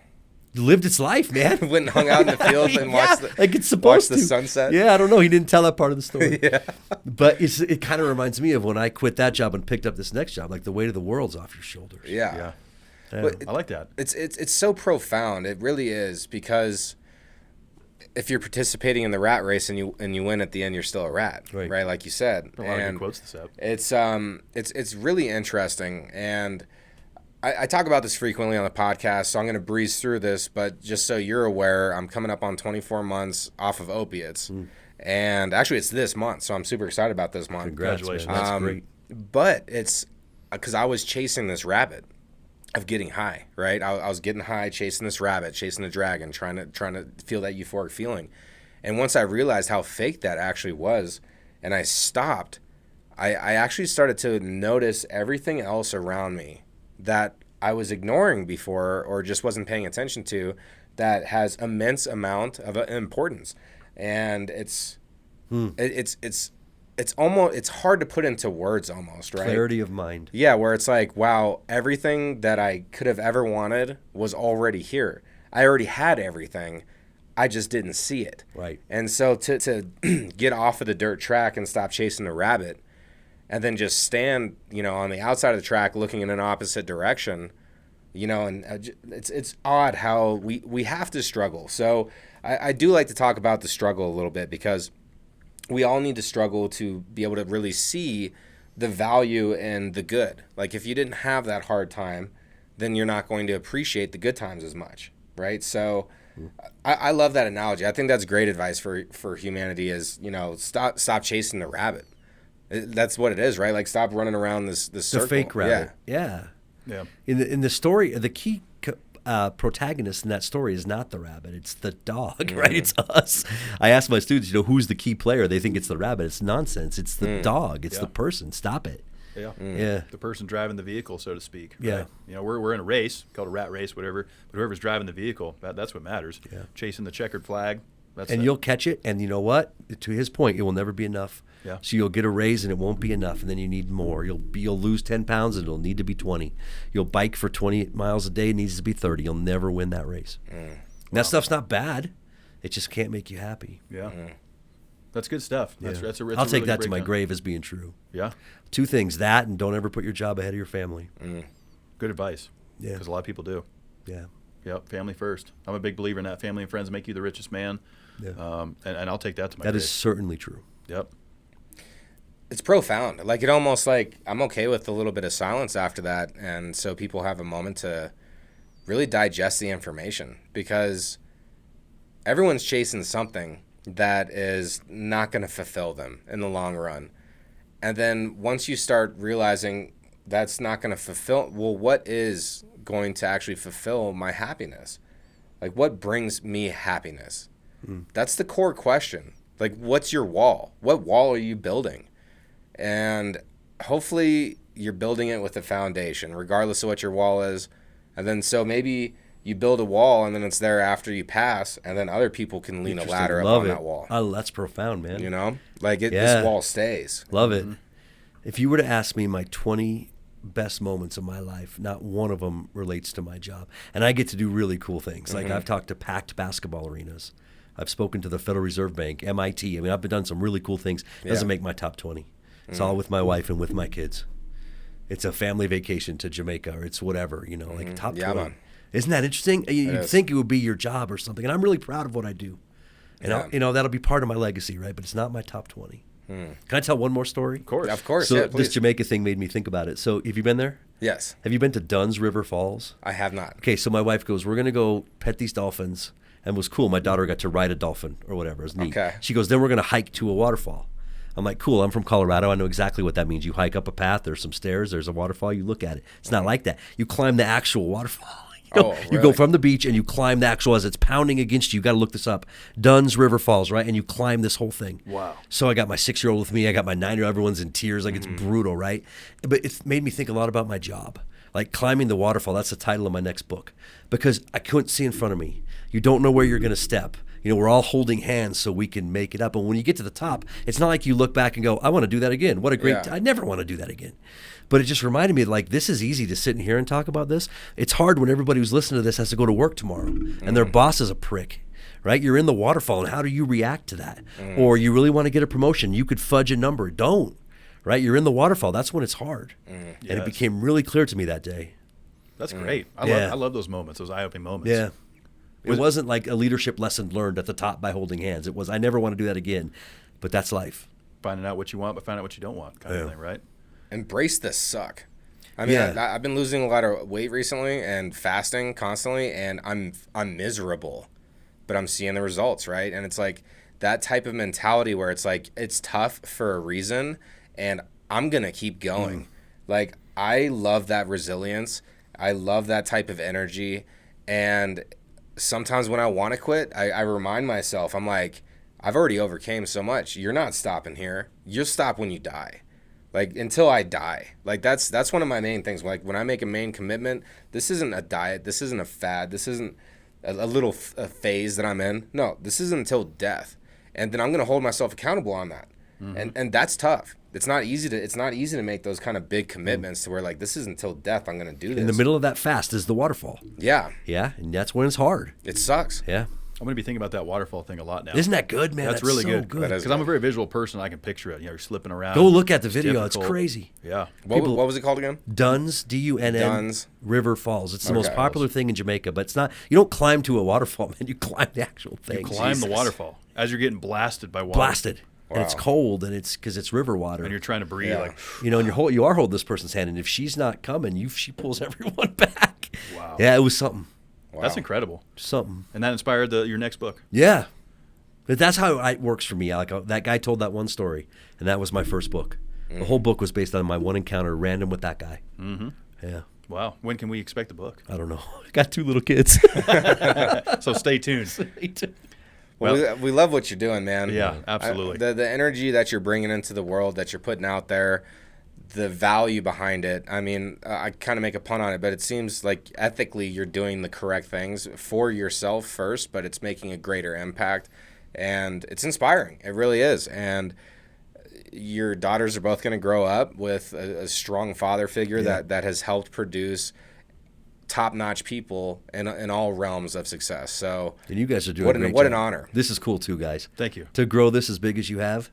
Lived its life, man. Went and hung out in the field and watched the sunset. Yeah, I don't know. He didn't tell that part of the story. Yeah. But it kind of reminds me of when I quit that job and picked up this next job. Like, the weight of the world's off your shoulders. Yeah. But I like that. It's so profound. It really is, because if you're participating in the rat race and you win at the end, you're still a rat, right? Like you said. A lot of good quotes this up. It's really interesting, and I talk about this frequently on the podcast, so I'm going to breeze through this, but just so you're aware, I'm coming up on 24 months off of opiates. And actually, it's this month, so I'm super excited about this month. Congratulations. That's great. But it's because I was chasing this rabbit of getting high, right? I was getting high, chasing this rabbit, chasing the dragon, trying to feel that euphoric feeling. And once I realized how fake that actually was, and I stopped, I actually started to notice everything else around me that I was ignoring before or just wasn't paying attention to, that has immense amount of importance. And it's hard to put into words almost, right? Clarity of mind. Yeah, where it's like, wow, everything that I could have ever wanted was already here. I already had everything. I just didn't see it. Right. And so to get off of the dirt track and stop chasing the rabbit, and then just stand, on the outside of the track looking in an opposite direction, and it's odd how we have to struggle. So I do like to talk about the struggle a little bit, because we all need to struggle to be able to really see the value in the good. Like if you didn't have that hard time, then you're not going to appreciate the good times as much, right? So I love that analogy. I think that's great advice for humanity is, stop chasing the rabbit. That's what it is, right? Like stop running around this circle. The fake rabbit. Yeah. In the story, the key protagonist in that story is not the rabbit. It's the dog, right? It's us. I ask my students, who's the key player? They think it's the rabbit. It's nonsense. It's the dog. It's the person. Stop it. Yeah. Yeah. The person driving the vehicle, so to speak. Yeah. Right? We're in a race, called a rat race, whatever. But whoever's driving the vehicle, that's what matters. Yeah. Chasing the checkered flag. You'll catch it, and you know what? To his point, it will never be enough. Yeah. So you'll get a raise, and it won't be enough, and then you need more. You'll lose 10 pounds, and it'll need to be 20. You'll bike for 20 miles a day, it needs to be 30. You'll never win that race. And that stuff's not bad. It just can't make you happy. Yeah. That's good stuff. Yeah. That's a I'll take really that good to my breakdown. grave as being true. Yeah. 2 things, that and don't ever put your job ahead of your family. Good advice. Yeah. Because a lot of people do. Yeah. Yep. Family first. I'm a big believer in that. Family and friends make you the richest man. Yeah. And I'll take that to my That grave. is certainly true. Yep. It's profound. Like it almost like I'm okay with a little bit of silence after that, and so people have a moment to really digest the information, because everyone's chasing something that is not going to fulfill them in the long run. And then once you start realizing that's not going to fulfill, well, what is going to actually fulfill my happiness? Like what brings me happiness? That's the core question. Like what's your wall? What wall are you building? And hopefully you're building it with a foundation, regardless of what your wall is. And then so maybe you build a wall and then it's there after you pass, and then other people can lean a ladder up on that wall. Oh, that's profound, man. Like this wall stays. Love it. If you were to ask me my 20 best moments of my life, not one of them relates to my job. And I get to do really cool things. Like I've talked to packed basketball arenas. I've spoken to the Federal Reserve Bank, MIT. I mean, I've done some really cool things. Doesn't make my top 20. It's all with my wife and with my kids. It's a family vacation to Jamaica, or it's whatever, like top 20. Man. Isn't that interesting? You'd think it would be your job or something. And I'm really proud of what I do. And that'll be part of my legacy, right? But it's not my top 20. Can I tell one more story? Of course. Of course. So Yeah, this Jamaica thing made me think about it. So have you been there? Yes. Have you been to Dunn's River Falls? I have not. Okay, so my wife goes, we're going to go pet these dolphins. And it was cool. My daughter got to ride a dolphin or whatever. It was neat. Okay. She goes, then we're going to hike to a waterfall. I'm like, cool. I'm from Colorado. I know exactly what that means. You hike up a path. There's some stairs. There's a waterfall. You look at it. It's not like that. You climb the actual waterfall. You go from the beach and you climb the actual, as it's pounding against you. You got to look this up. Dunn's River Falls, right? And you climb this whole thing. Wow. So I got my 6-year-old with me. I got my 9-year-old. Everyone's in tears. Like it's brutal, right? But it's made me think a lot about my job. Like climbing the waterfall. That's the title of my next book, because I couldn't see in front of me. You don't know where you're going to step. We're all holding hands so we can make it up. And when you get to the top, it's not like you look back and go, I want to do that again. What a great, I never want to do that again. But it just reminded me, like, this is easy to sit in here and talk about this. It's hard when everybody who's listening to this has to go to work tomorrow and their boss is a prick, right? You're in the waterfall, and how do you react to that? Or you really want to get a promotion. You could fudge a number. Don't, right? You're in the waterfall. That's when it's hard. And it became really clear to me that day. That's great. I love those moments, those eye-opening moments. Yeah. It wasn't like a leadership lesson learned at the top by holding hands. It was, I never want to do that again. But that's life. Finding out what you want, but finding out what you don't want, kind of thing, right? Embrace the suck. I mean, I've been losing a lot of weight recently and fasting constantly, and I'm miserable, but I'm seeing the results, right? And it's like that type of mentality where it's like it's tough for a reason, and I'm gonna keep going. Like I love that resilience. I love that type of energy, and sometimes when I want to quit, I remind myself, I'm like, I've already overcame so much. You're not stopping here. You'll stop when you die. Like until I die. Like that's one of my main things. Like when I make a main commitment, this isn't a diet. This isn't a fad. This isn't a little phase that I'm in. No, this isn't until death. And then I'm going to hold myself accountable on that. And that's tough. It's not easy to make those kind of big commitments to where like this is until death I'm going to do this. In the middle of that fast is the waterfall. Yeah. Yeah, and that's when it's hard. It sucks. Yeah. I'm going to be thinking about that waterfall thing a lot now. Isn't that good, man? That's really so good. That is because I'm a very visual person. I can picture it. You're slipping around. Go look at the video. difficult. It's crazy. Yeah. What was it called again? Dunn's, Dunn's Dunn's. River Falls. It's the most popular thing in Jamaica, but it's not. You don't climb to a waterfall, man. You climb the actual thing. You climb the waterfall as you're getting blasted by water. Blasted. and it's cold, and it's because it's river water. And you're trying to breathe like, you know, and you are holding this person's hand, and if she's not coming, she pulls everyone back. wow. Yeah, it was something. Wow. That's incredible. Something. And that inspired your next book. Yeah. But that's how it works for me. Like that guy told that one story, and that was my first book. The whole book was based on my one encounter, random with that guy. Mm-hmm. Yeah. Wow. When can we expect the book? I don't know. I got 2 little kids. So stay tuned. Well, we love what you're doing, man. Yeah, absolutely. The energy that you're bringing into the world, that you're putting out there, the value behind it. I mean, I kind of make a pun on it, but it seems like ethically you're doing the correct things for yourself first, but it's making a greater impact, and it's inspiring. It really is. And your daughters are both going to grow up with a strong father figure that has helped produce top-notch people in all realms of success. So, and you guys are doing great. What an honor. This is cool too, guys. Thank you. To grow this as big as you have.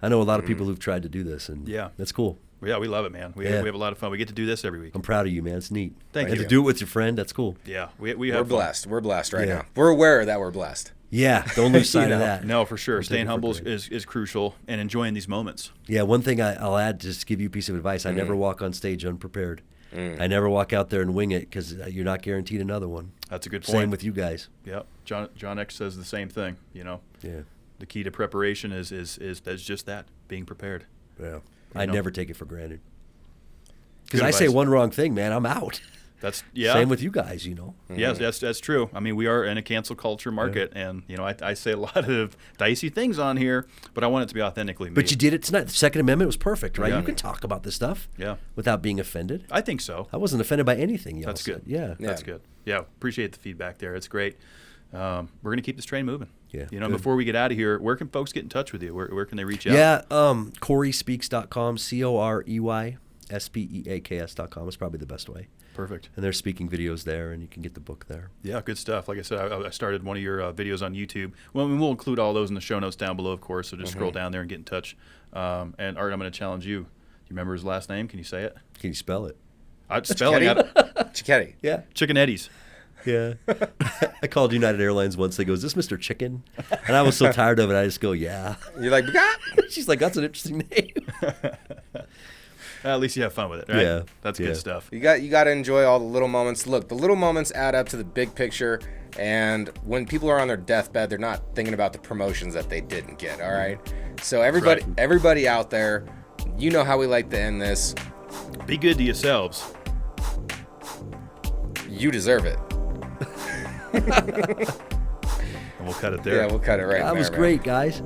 I know a lot of people who've tried to do this, and that's cool. Yeah, we love it, man. We have a lot of fun. We get to do this every week. I'm proud of you, man. It's neat. Thank and you. to do it with your friend, that's cool. Yeah, we're blessed. We're blessed right Yeah. now. We're aware that we're blessed. Yeah, don't lose sight of that. No, for sure. Don't take Staying it for humble granted. is crucial, and enjoying these moments. Yeah, one thing I'll add, just to give you a piece of advice, I never walk on stage unprepared. I never walk out there and wing it, because you're not guaranteed another one. That's a good point. Same with you guys. Yep. John X says the same thing. You know, Yeah. the key to preparation is just that, being prepared. Yeah. I never take it for granted. Because Good I say advice. one wrong thing, man, I'm out. That's Same with you guys, you know. Yes, that's true. I mean, we are in a cancel culture market, and I say a lot of dicey things on here, but I want it to be authentically me. But you did it tonight. The Second Amendment was perfect, right? Yeah. You can talk about this stuff Yeah. without being offended. I think so. I wasn't offended by anything y'all That's said. good. Yeah. That's good. Yeah, appreciate the feedback there. It's great. We're going to keep this train moving. Yeah, You know, good. before we get out of here, where can folks get in touch with you? Where can they reach out? Yeah, CoreySpeaks.com, CoreySpeaks.com is probably the best way. Perfect. And there's speaking videos there, and you can get the book there. Yeah, good stuff. Like I said, I started one of your videos on YouTube. Well, we'll include all those in the show notes down below, of course, so just scroll down there and get in touch. And Art, I'm going to challenge you. Do you remember his last name? Can you say it? Can you spell it? Spelling it. Ciocchetti. Yeah. Chicken Eddie's. Yeah. I called United Airlines once. They go, "Is this Mr. Chicken?" And I was so tired of it, I just go, "Yeah." You're like, "Gah!" She's like, "That's an interesting name." At least you have fun with it, right? Yeah. That's Yeah. good stuff. You got to enjoy all the little moments. Look, the little moments add up to the big picture. And when people are on their deathbed, they're not thinking about the promotions that they didn't get. All right. So everybody out there, you know how we like to end this. Be good to yourselves. You deserve it. And we'll cut it there. Yeah, we'll cut it right there. That was man. great, guys.